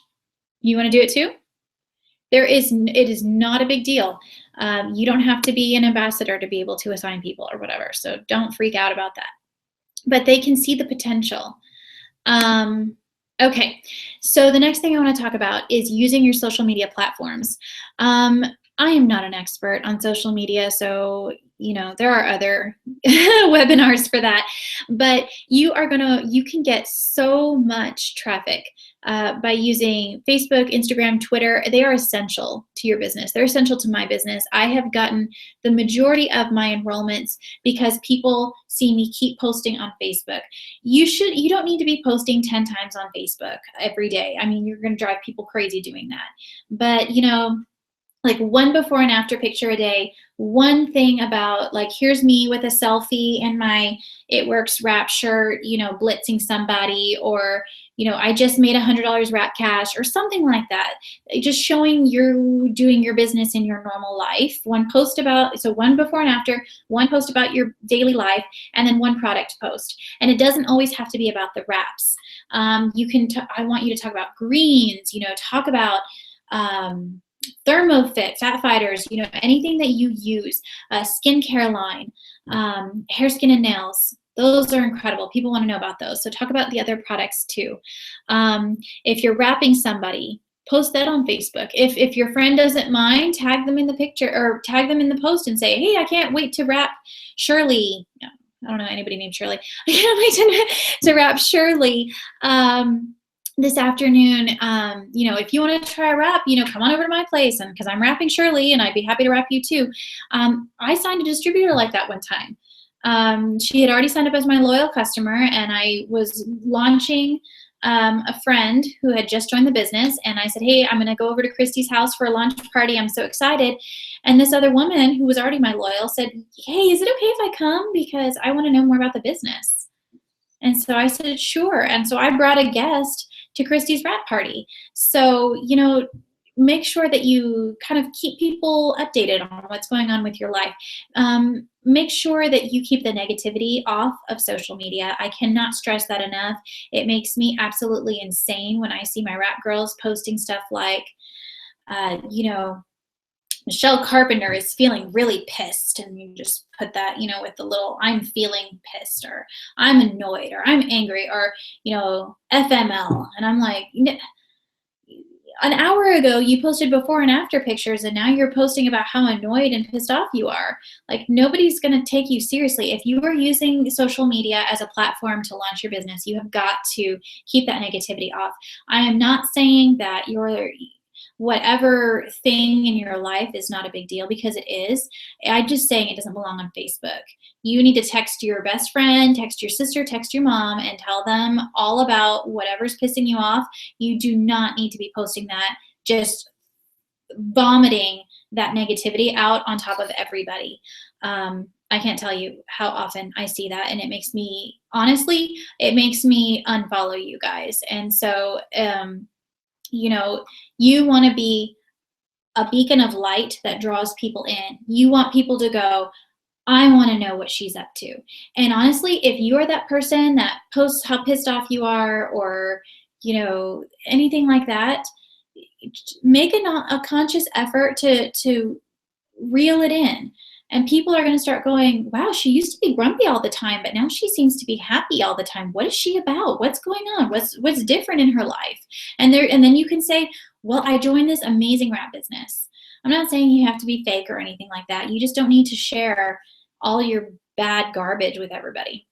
You want to do it too? It is not a big deal. You don't have to be an ambassador to be able to assign people or whatever. So don't freak out about that. But they can see the potential. Okay. So the next thing I want to talk about is using your social media platforms. I am not an expert on social media, so there are other webinars for that, but you can get so much traffic by using Facebook, Instagram, Twitter. They are essential to your business. They're essential to my business. I have gotten the majority of my enrollments because people see me keep posting on Facebook. You don't need to be posting 10 times on Facebook every day. I mean, you're going to drive people crazy doing that. But, like one before and after picture a day, one thing about like, here's me with a selfie in my It Works wrap shirt, blitzing somebody, or, I just made $100 wrap cash or something like that. Just showing you're doing your business in your normal life. One post one before and after, one post about your daily life, and then one product post. And it doesn't always have to be about the wraps. I want you to talk about greens, talk about, ThermoFit, Fat Fighters, anything that you use, skincare line, hair, skin, and nails. Those are incredible. People want to know about those. So talk about the other products too. If you're wrapping somebody, post that on Facebook. If your friend doesn't mind, tag them in the picture or tag them in the post and say, hey, I can't wait to wrap Shirley. No, I don't know anybody named Shirley. I can't wait to wrap Shirley this afternoon, if you want to try a wrap, come on over to my place, and because I'm wrapping Shirley and I'd be happy to wrap you too. I signed a distributor like that one time. She had already signed up as my loyal customer, and I was launching a friend who had just joined the business, and I said, hey, I'm going to go over to Christy's house for a launch party. I'm so excited. And this other woman who was already my loyal said, hey, is it okay if I come? Because I want to know more about the business. And so I said, sure. And so I brought a guest to Christy's wrap party. So, make sure that you kind of keep people updated on what's going on with your life. Make sure that you keep the negativity off of social media. I cannot stress that enough. It makes me absolutely insane when I see my wrap girls posting stuff like, Michelle Carpenter is feeling really pissed, and you just put that, with the little I'm feeling pissed, or I'm annoyed, or I'm angry, or, FML. And I'm like, an hour ago you posted before and after pictures, and now you're posting about how annoyed and pissed off you are. Like, nobody's going to take you seriously. If you are using social media as a platform to launch your business, you have got to keep that negativity off. I am not saying that whatever thing in your life is not a big deal, because it is. I'm just saying it doesn't belong on Facebook. You need to text your best friend, text your sister, text your mom, and tell them all about whatever's pissing you off. You do not need to be posting that, just vomiting that negativity out on top of everybody. I can't tell you how often I see that, and it makes me unfollow you guys. And so, you want to be a beacon of light that draws people in. You want people to go, I want to know what she's up to. And honestly, if you are that person that posts how pissed off you are, or, anything like that, make a conscious effort to reel it in. And people are going to start going, wow, she used to be grumpy all the time, but now she seems to be happy all the time. What is she about? What's going on? What's different in her life? And then you can say, well, I joined this amazing wrap business. I'm not saying you have to be fake or anything like that. You just don't need to share all your bad garbage with everybody.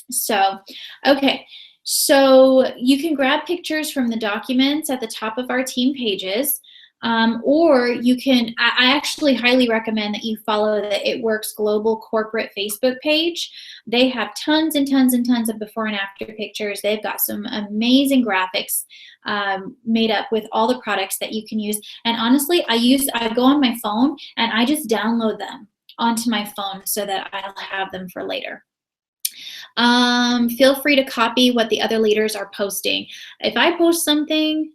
So, okay. So you can grab pictures from the documents at the top of our team pages. Or you can, I actually highly recommend that you follow the It Works Global Corporate Facebook page. They have tons and tons and tons of before and after pictures. They've got some amazing graphics made up with all the products that you can use. And honestly, I go on my phone and I just download them onto my phone so that I'll have them for later. Feel free to copy what the other leaders are posting. If I post something,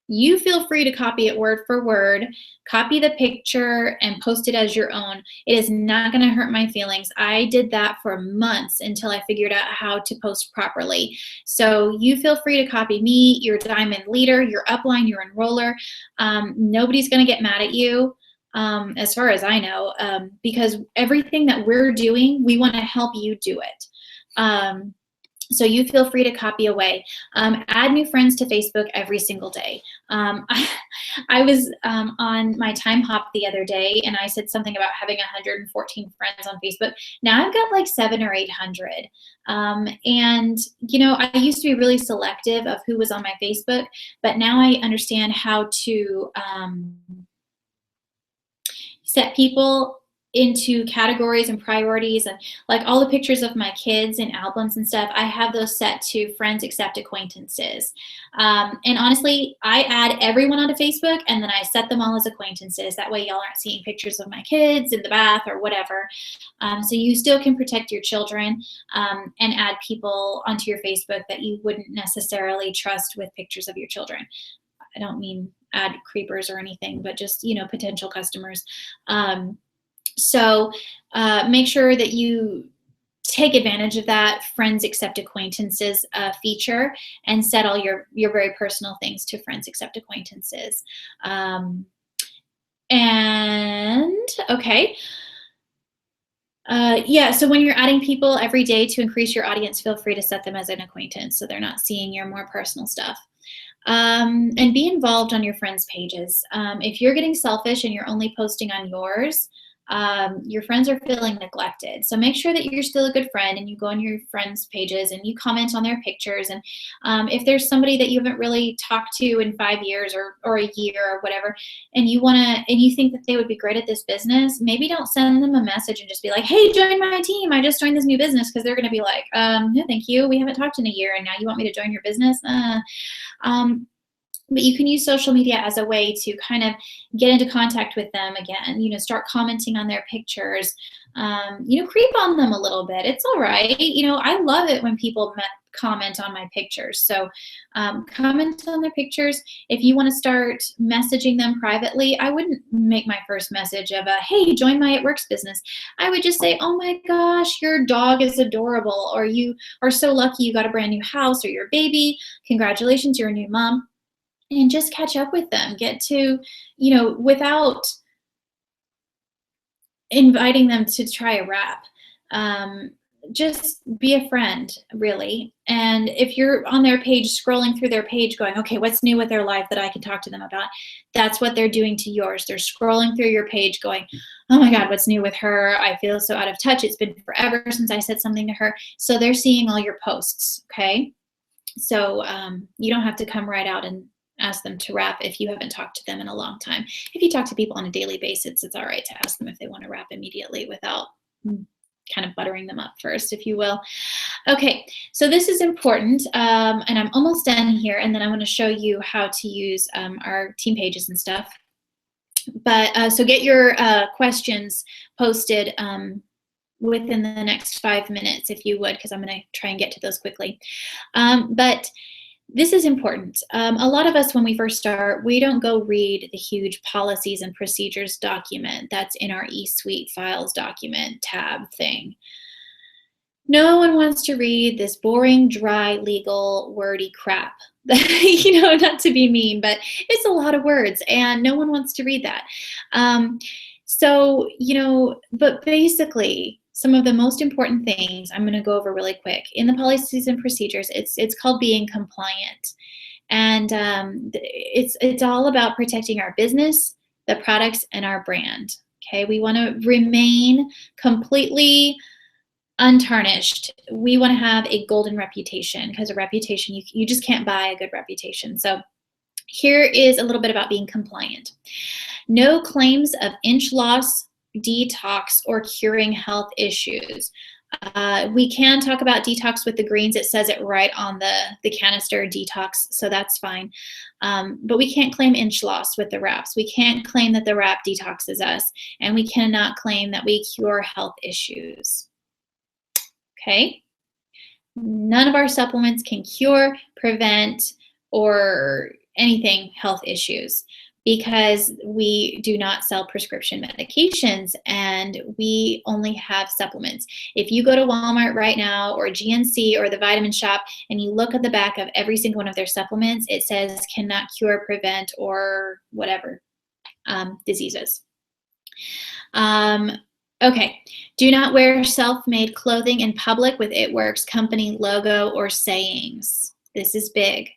you feel free to copy it word for word, copy the picture, and post it as your own. It is not going to hurt my feelings. I did that for months until I figured out how to post properly. So you feel free to copy me, your diamond leader, your upline, your enroller. Nobody's going to get mad at you, as far as I know, because everything that we're doing, we want to help you do it. So you feel free to copy away. Add new friends to Facebook every single day. I was on my time hop the other day, and I said something about having 114 friends on Facebook. Now I've got like 700 or 800. And, I used to be really selective of who was on my Facebook, but now I understand how to set people into categories and priorities, and like all the pictures of my kids and albums and stuff, I have those set to friends except acquaintances. And honestly, I add everyone onto Facebook, and then I set them all as acquaintances. That way y'all aren't seeing pictures of my kids in the bath or whatever. So you still can protect your children and add people onto your Facebook that you wouldn't necessarily trust with pictures of your children. I don't mean add creepers or anything, but just, potential customers. So make sure that you take advantage of that friends accept acquaintances feature, and set all your very personal things to friends accept acquaintances. And okay. Yeah, so when you're adding people every day to increase your audience, feel free to set them as an acquaintance so they're not seeing your more personal stuff. And be involved on your friends' pages. If you're getting selfish and you're only posting on yours, your friends are feeling neglected. So make sure that you're still a good friend and you go on your friends' pages and you comment on their pictures. And if there's somebody that you haven't really talked to in 5 years or a year or whatever, and you think that they would be great at this business, maybe don't send them a message and just be like, hey, join my team. I just joined this new business, because they're going to be like, no, thank you. We haven't talked in a year and now you want me to join your business? But you can use social media as a way to kind of get into contact with them again, start commenting on their pictures, creep on them a little bit. It's all right. I love it when people comment on my pictures. So comment on their pictures. If you want to start messaging them privately, I wouldn't make my first message of hey, join my It Works business. I would just say, oh my gosh, your dog is adorable, or you are so lucky you got a brand new house, or your baby, congratulations, you're a new mom. And just catch up with them, get to, without inviting them to try a wrap. Just be a friend, really. And if you're on their page, scrolling through their page going, okay, what's new with their life that I can talk to them about? That's what they're doing to yours. They're scrolling through your page going, oh my God, what's new with her? I feel so out of touch. It's been forever since I said something to her. So they're seeing all your posts, okay? So you don't have to come right out and ask them to wrap if you haven't talked to them in a long time. If you talk to people on a daily basis, it's all right to ask them if they want to wrap immediately without kind of buttering them up first, if you will. Okay, so this is important, and I'm almost done here, and then I want to show you how to use our team pages and stuff. But so get your questions posted within the next 5 minutes, if you would, because I'm going to try and get to those quickly. But this is important. A lot of us, when we first start, we don't go read the huge policies and procedures document that's in our eSuite files document tab thing. No one wants to read this boring, dry, legal, wordy crap. Not to be mean, but it's a lot of words and no one wants to read that. But basically, some of the most important things I'm going to go over really quick. In the policies and procedures, it's called being compliant. And it's all about protecting our business, the products, and our brand. Okay, we want to remain completely untarnished. We want to have a golden reputation, because a reputation, you just can't buy a good reputation. So here is a little bit about being compliant. No claims of inch loss, detox, or curing health issues. We can talk about detox with the greens. It says it right on the canister, detox, so that's fine. But we can't claim inch loss with the wraps. We can't claim that the wrap detoxes us, and we cannot claim that we cure health issues. Okay? None of our supplements can cure, prevent, or anything health issues, because we do not sell prescription medications and we only have supplements. If you go to Walmart right now, or GNC, or the Vitamin Shop, and you look at the back of every single one of their supplements, it says cannot cure, prevent, or whatever diseases. Okay, do not wear self-made clothing in public with It Works company logo or sayings. This is big.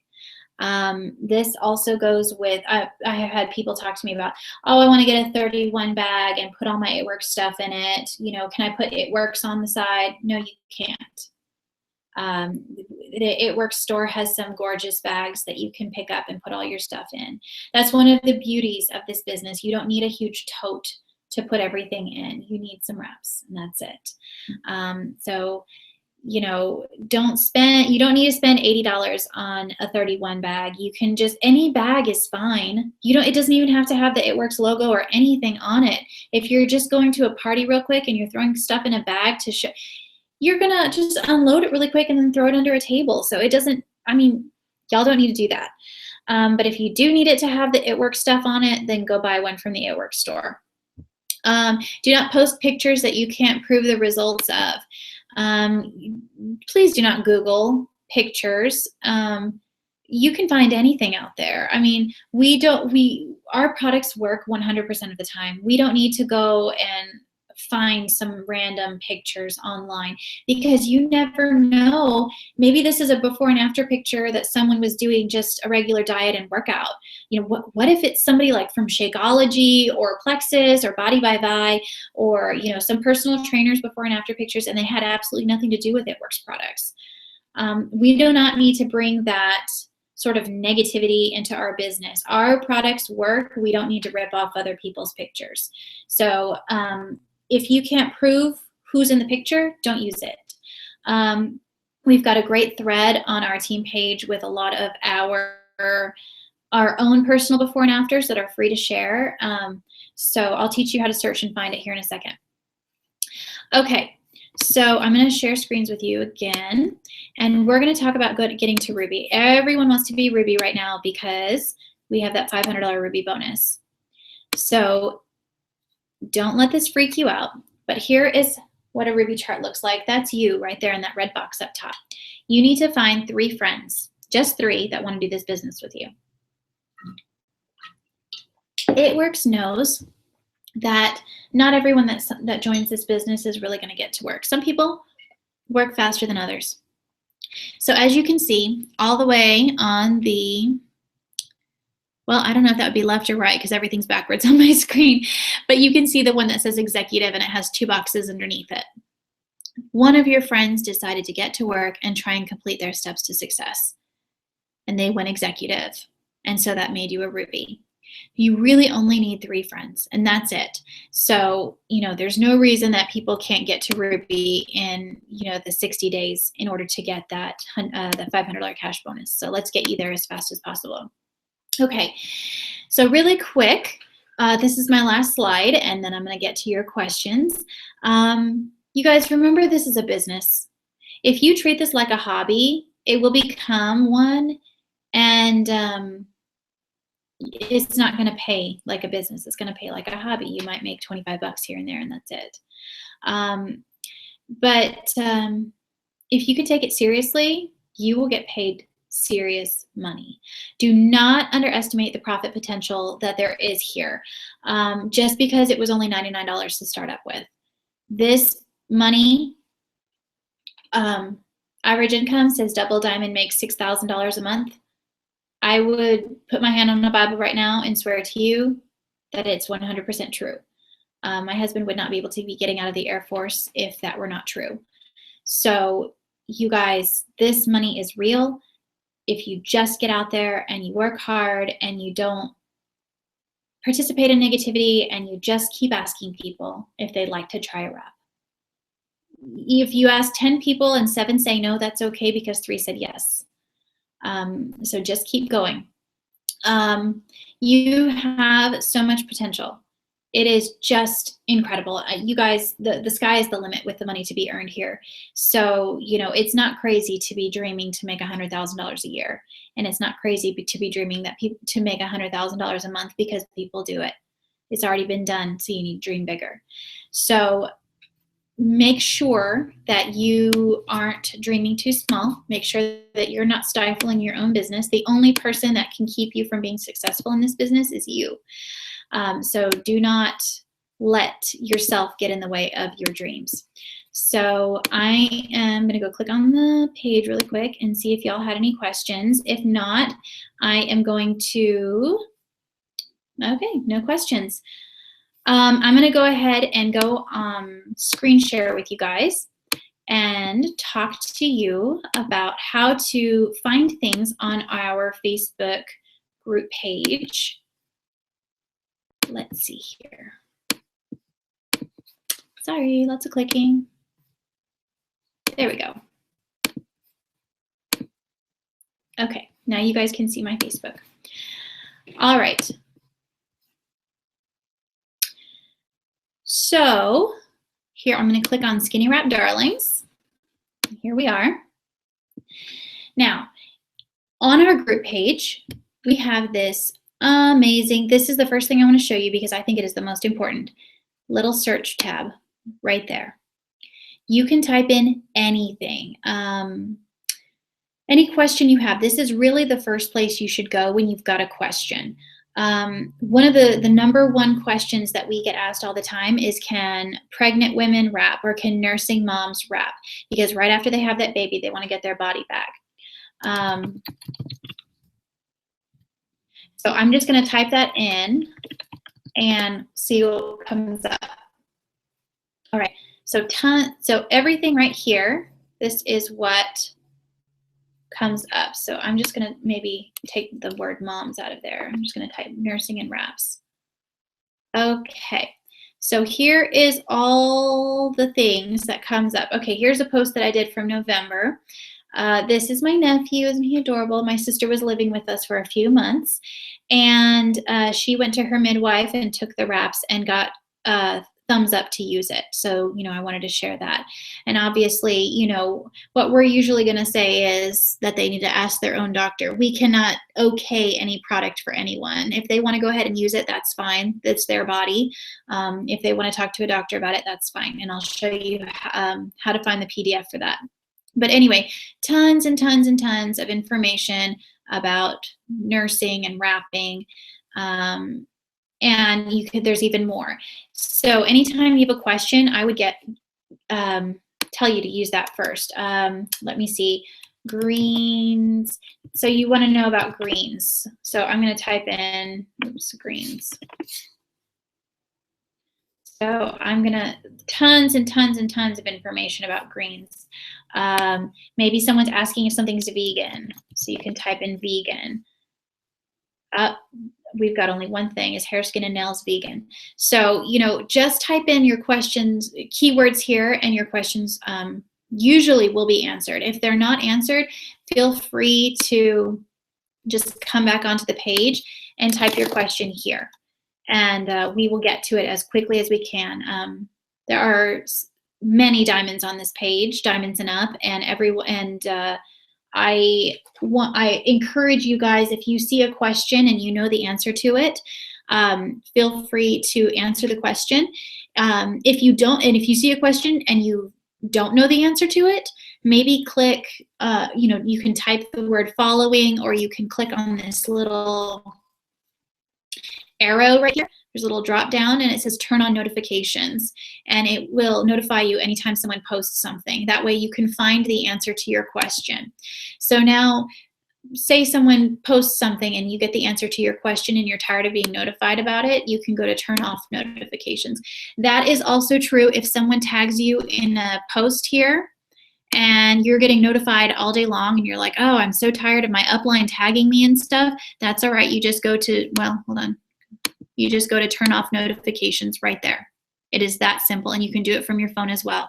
This also goes with, I have had people talk to me about, oh, I want to get a 31 bag and put all my It Works stuff in it. Can I put It Works on the side? No, you can't. The It Works store has some gorgeous bags that you can pick up and put all your stuff in. That's one of the beauties of this business. You don't need a huge tote to put everything in. You need some wraps, and that's it. You don't need to spend $80 on a 31 bag. You can just, any bag is fine. It doesn't even have to have the It Works logo or anything on it. If you're just going to a party real quick and you're throwing stuff in a bag to show, you're gonna just unload it really quick and then throw it under a table. So it doesn't, y'all don't need to do that. But if you do need it to have the It Works stuff on it, then go buy one from the It Works store. Do not post pictures that you can't prove the results of. Please do not Google pictures. You can find anything out there. Our products work 100% of the time. We don't need to go and find some random pictures online, because you never know. Maybe this is a before and after picture that someone was doing just a regular diet and workout. You know, what if it's somebody like from Shakeology or Plexus or Body by Vi, or, you know, some personal trainers before and after pictures, and they had absolutely nothing to do with It Works products. We do not need to bring that sort of negativity into our business. Our products work. We don't need to rip off other people's pictures. So if you can't prove who's in the picture, don't use it. We've got a great thread on our team page with a lot of our own personal before and afters that are free to share. So I'll teach you how to search and find it here in a second. Okay. So I'm going to share screens with you again, and we're going to talk about getting to Ruby. Everyone wants to be Ruby right now because we have that $500 Ruby bonus. So don't let this freak you out, but here is what a Ruby chart looks like. That's you right there in that red box up top. You need to find 3 friends, just 3, that want to do this business with you. It Works knows that not everyone that joins this business is really going to get to work. Some people work faster than others. So as you can see, all the way on the, well, I don't know if that would be left or right because everything's backwards on my screen, but you can see the one that says executive and it has 2 boxes underneath it. One of your friends decided to get to work and try and complete their steps to success, and they went executive, and so that made you a Ruby. You really only need 3 friends, and that's it. So, you know, there's no reason that people can't get to Ruby in, you know, the 60 days in order to get that the $500 cash bonus. So let's get you there as fast as possible. Okay, so really quick, this is my last slide, and then I'm going to get to your questions. You guys, remember, this is a business. If you treat this like a hobby, it will become one, and it's not going to pay like a business. It's going to pay like a hobby. You might make 25 bucks here and there, and that's it. But if you could take it seriously, you will get paid serious money. Do not underestimate the profit potential that there is here. Just because it was only $99 to start up with. This money, average income says Double Diamond makes $6,000 a month. I would put my hand on the Bible right now and swear to you that it's 100% true. My husband would not be able to be getting out of the Air Force if that were not true. So you guys, this money is real. If you just get out there and you work hard and you don't participate in negativity and you just keep asking people if they'd like to try a wrap. If you ask 10 people and 7 say no, that's okay because 3 said yes. So just keep going. You have so much potential. It is just incredible. You guys, the sky is the limit with the money to be earned here. So, you know, it's not crazy to be dreaming to make $100,000 a year. And it's not crazy to be dreaming that to make $100,000 a month because people do it. It's already been done, so you need to dream bigger. So make sure that you aren't dreaming too small. Make sure that you're not stifling your own business. The only person that can keep you from being successful in this business is you. So do not let yourself get in the way of your dreams. So I am going to go click on the page really quick and see if y'all had any questions. If not, I am going to, okay, no questions. I'm going to go ahead and go screen share with you guys and talk to you about how to find things on our Facebook group page. Let's see here. Sorry, lots of clicking. There we go. Okay, now you guys can see my Facebook. All right. So here I'm going to click on Skinny Wrap Darlings. Here we are. Now, on our group page, we have this amazing, this is the first thing I want to show you because I think it is the most important, little search tab right there. You can type in anything, any question you have. This is really the first place you should go when you've got a question. One of the number one questions that we get asked all the time is, can pregnant women wrap, or can nursing moms wrap? Because right after they have that baby, they want to get their body back. So I'm just going to type that in and see what comes up. All right, so everything right here, this is what comes up. So I'm just going to maybe take the word moms out of there. I'm just going to type nursing and wraps. Okay, so here is all the things that comes up. Okay, here's a post that I did from November. This is my nephew. Isn't he adorable? My sister was living with us for a few months, and she went to her midwife and took the wraps and got thumbs up to use it. So, I wanted to share that. And obviously, what we're usually going to say is that they need to ask their own doctor. We cannot okay any product for anyone. If they want to go ahead and use it, that's fine. It's their body. If they want to talk to a doctor about it, that's fine. And I'll show you how to find the PDF for that. But anyway, tons and tons and tons of information about nursing and wrapping. And there's even more. So anytime you have a question, I would tell you to use that first. Let me see, greens. So you want to know about greens. So I'm going to type in, greens. So I'm gonna, tons and tons and tons of information about greens. Maybe someone's asking if something's vegan. So you can type in vegan. We've got only one thing, is hair, skin, and nails vegan. So, just type in your questions, keywords here, and your questions usually will be answered. If they're not answered, feel free to just come back onto the page and type your question here. And we will get to it as quickly as we can. There are many diamonds on this page, diamonds and up, and I encourage you guys, if you see a question and you know the answer to it, feel free to answer the question. If you don't, and if you see a question and you don't know the answer to it, maybe click, you can type the word following, or you can click on this little arrow right here. There's a little drop down and it says turn on notifications, and it will notify you anytime someone posts something. That way you can find the answer to your question. So now, say someone posts something and you get the answer to your question and you're tired of being notified about it, you can go to turn off notifications. That is also true if someone tags you in a post here and you're getting notified all day long and you're like, oh, I'm so tired of my upline tagging me and stuff. That's all right. You just go to, well, hold on. You just go to turn off notifications right there. It is that simple, and you can do it from your phone as well.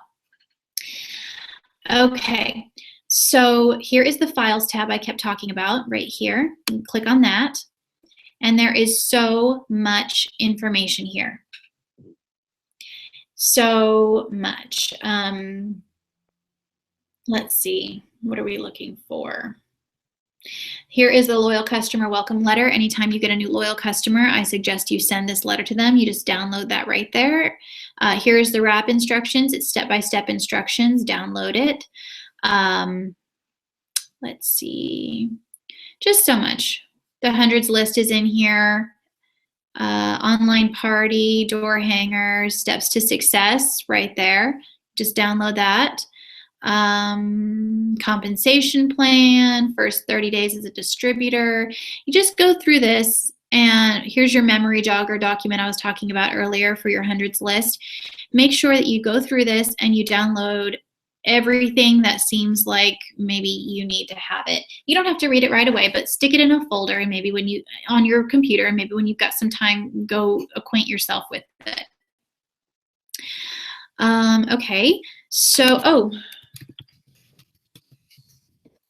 Okay, so here is the Files tab I kept talking about right here. You click on that, and there is so much information here. So much. Let's see, what are we looking for? Here is the loyal customer welcome letter. Anytime you get a new loyal customer, I suggest you send this letter to them. You just download that right there. Here's the wrap instructions. It's step-by-step instructions. Download it. Let's see. Just so much. The hundreds list is in here. Online party, door hangers, steps to success right there. Just download that. Compensation plan, first 30 days as a distributor. You just go through this, and here's your memory jogger document I was talking about earlier for your hundreds list. Make sure that you go through this and you download everything that seems like maybe you need to have it. You don't have to read it right away, but stick it in a folder, and maybe when you, on your computer, and maybe when you've got some time, go acquaint yourself with it. Okay, so,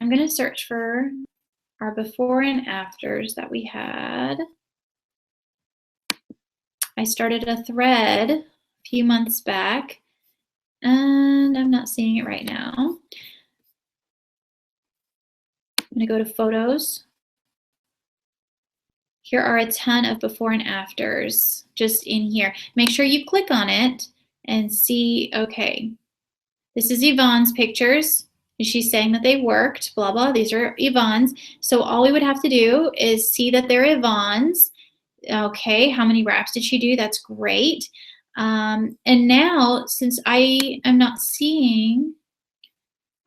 I'm going to search for our before and afters that we had. I started a thread a few months back, and I'm not seeing it right now. I'm going to go to photos. Here are a ton of before and afters just in here. Make sure you click on it and see, okay, this is Yvonne's pictures. She's saying that they worked, blah, blah. These are Yvonne's. So all we would have to do is see that they're Yvonne's, Okay, how many wraps did she do? That's great. And now, since I am not seeing,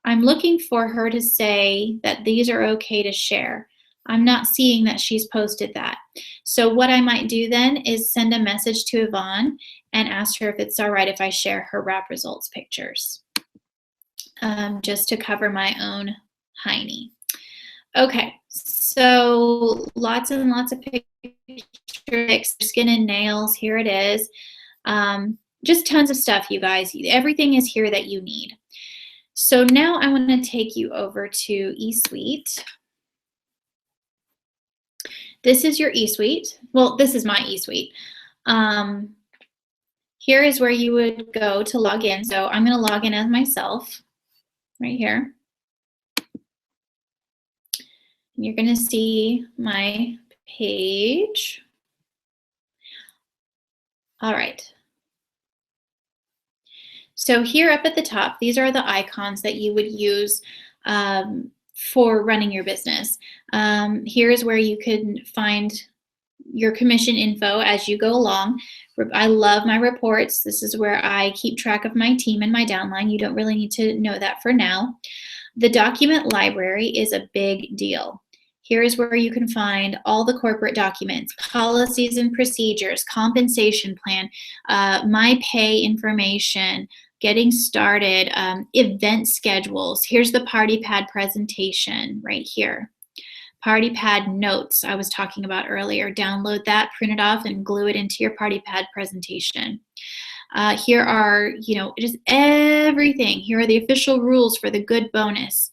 I'm looking for her to say that these are okay to share. I'm not seeing that she's posted that. So what I might do then is send a message to Yvonne and ask her if it's all right if I share her wrap results pictures, just to cover my own hiney. Okay, so lots and lots of pictures, skin and nails, here it is. Just tons of stuff, you guys. Everything is here that you need. So now I want to take you over to eSuite. This is your eSuite. Well, this is my eSuite. Here is where you would go to log in. So I'm going to log in as myself right here. And you're going to see my page. All right. So here up at the top, these are the icons that you would use for running your business. Here is where you can find your commission info as you go along. I love my reports. This is where I keep track of my team and my downline. You don't really need to know that for now. The document library is a big deal. Here is where you can find all the corporate documents, policies and procedures, compensation plan, my pay information, getting started, event schedules. Here's the party pad presentation right here. Party pad notes I was talking about earlier. Download that, print it off, and glue it into your party pad presentation. Here are, just everything. Here are the official rules for the good bonus.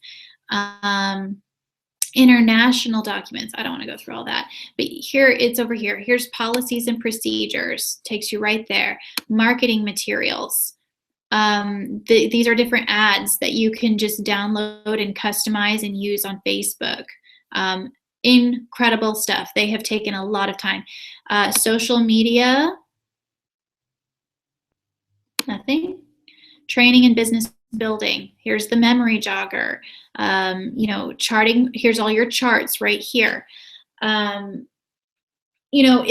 International documents. I don't want to go through all that, but here it's over here. Here's policies and procedures. Takes you right there. Marketing materials. These are different ads that you can just download and customize and use on Facebook. Incredible stuff. They have taken a lot of time. Social media. Nothing. Training and business building. Here's the memory jogger. Charting. Here's all your charts right here. It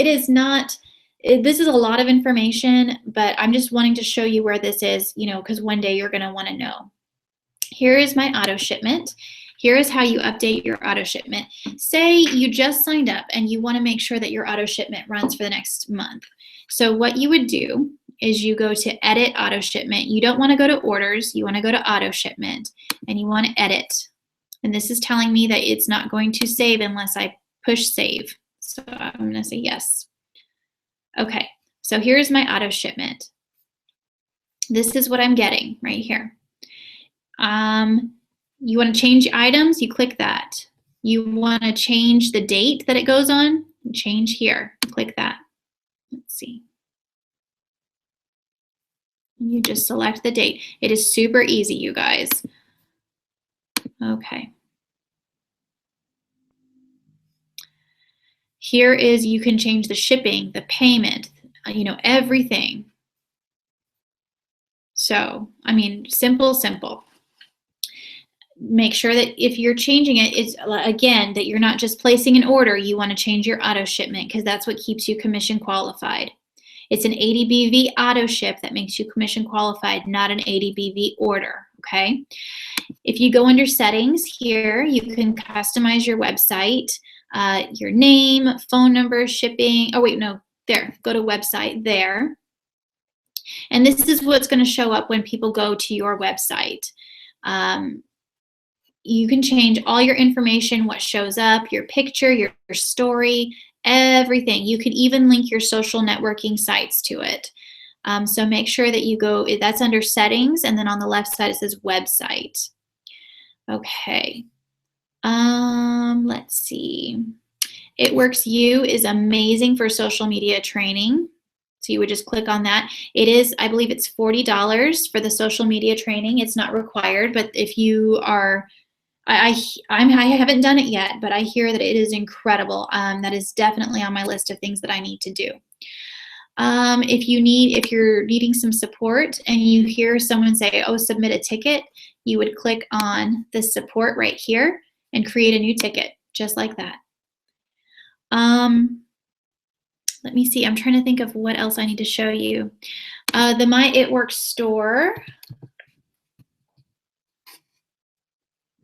is not, this is a lot of information, but I'm just wanting to show you where this is, because one day you're going to want to know. Here is my auto shipment. Here is how you update your auto shipment. Say you just signed up and you want to make sure that your auto shipment runs for the next month. So what you would do is you go to edit auto shipment. You don't want to go to orders. You want to go to auto shipment and you want to edit. And this is telling me that it's not going to save unless I push save. So I'm going to say yes. Okay, so here's my auto shipment. This is what I'm getting right here. You want to change items, you click that. You want to change the date that it goes on, change here, click that. Let's see. You just select the date. It is super easy, you guys. Okay. Here is, you can change the shipping, the payment, everything. So, simple. Make sure that if you're changing it, it's again, that you're not just placing an order. You want to change your auto shipment because that's what keeps you commission qualified. It's an 80 BV auto ship that makes you commission qualified, not an 80 BV order, okay? If you go under settings here, you can customize your website, your name, phone number, shipping. Oh wait, no, there, go to website there. And this is what's going to show up when people go to your website. You can change all your information, what shows up, your picture, your story, everything. You can even link your social networking sites to it. So make sure that you go, that's under settings, and then on the left side it says website. Okay. Let's see. It Works You is amazing for social media training. So you would just click on that. It is, I believe it's $40 for the social media training. It's not required, but if you are, I haven't done it yet, but I hear that it is incredible. That is definitely on my list of things that I need to do. If you're needing some support and you hear someone say, oh, submit a ticket, you would click on the support right here and create a new ticket, just like that. let me see. I'm trying to think of what else I need to show you. The My It Works store,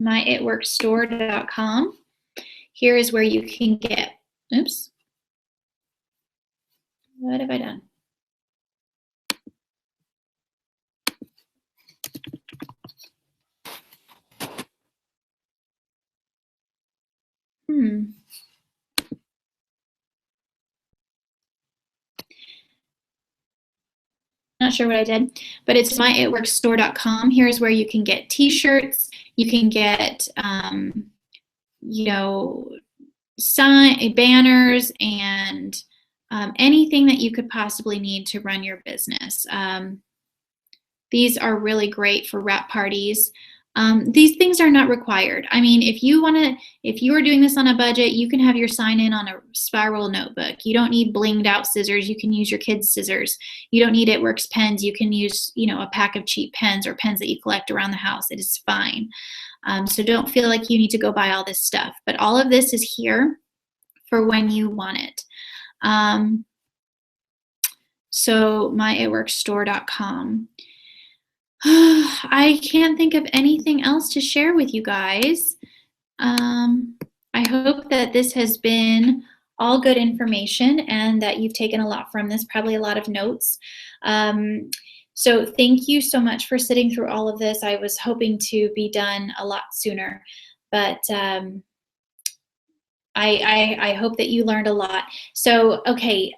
myitworksstore.com. Here is where you can get, oops, what have I done? Not sure what I did, but it's myitworksstore.com. Here's where you can get t-shirts, you can get, you know, banners, and anything that you could possibly need to run your business. These are really great for wrap parties. These things are not required. I mean, if you are doing this on a budget, you can have your sign in on a spiral notebook. You don't need blinged out scissors. You can use your kids' scissors. You don't need It Works pens. You can use, a pack of cheap pens or pens that you collect around the house. It is fine. So don't feel like you need to go buy all this stuff. But all of this is here for when you want it. So myitworksstore.com. I can't think of anything else to share with you guys. I hope that this has been all good information and that you've taken a lot from this, probably a lot of notes. So thank you so much for sitting through all of this. I was hoping to be done a lot sooner, but I hope that you learned a lot. So, okay,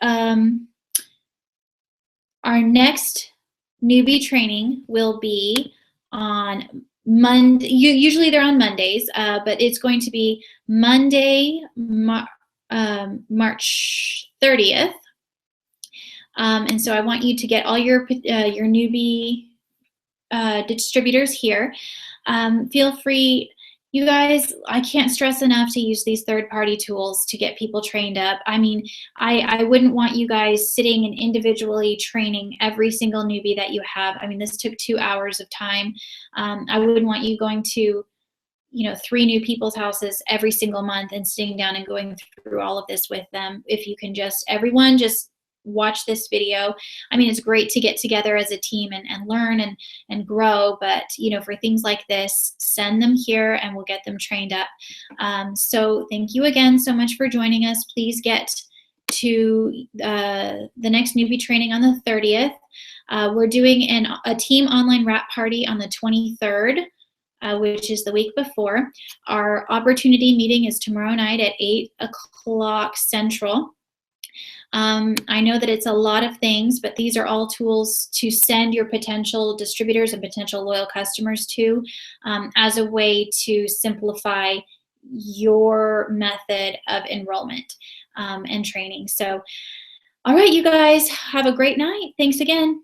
our next newbie training will be on Monday. Usually they're on Mondays, but it's going to be Monday, March 30th. And so I want you to get all your newbie distributors here. Feel free. You guys, I can't stress enough to use these third-party tools to get people trained up. I mean, I wouldn't want you guys sitting and individually training every single newbie that you have. I mean, this took 2 hours of time. I wouldn't want you going to, 3 new people's houses every single month and sitting down and going through all of this with them. If you can everyone just watch this video. I mean, it's great to get together as a team and learn and grow, but for things like this, send them here and we'll get them trained up. So thank you again so much for joining us. Please get to the next newbie training on the 30th. We're doing a team online wrap party on the 23rd. Which is the week before. Our opportunity meeting is tomorrow night at 8 o'clock Central. I know that it's a lot of things, but these are all tools to send your potential distributors and potential loyal customers to as a way to simplify your method of enrollment and training. So, all right, you guys, have a great night. Thanks again.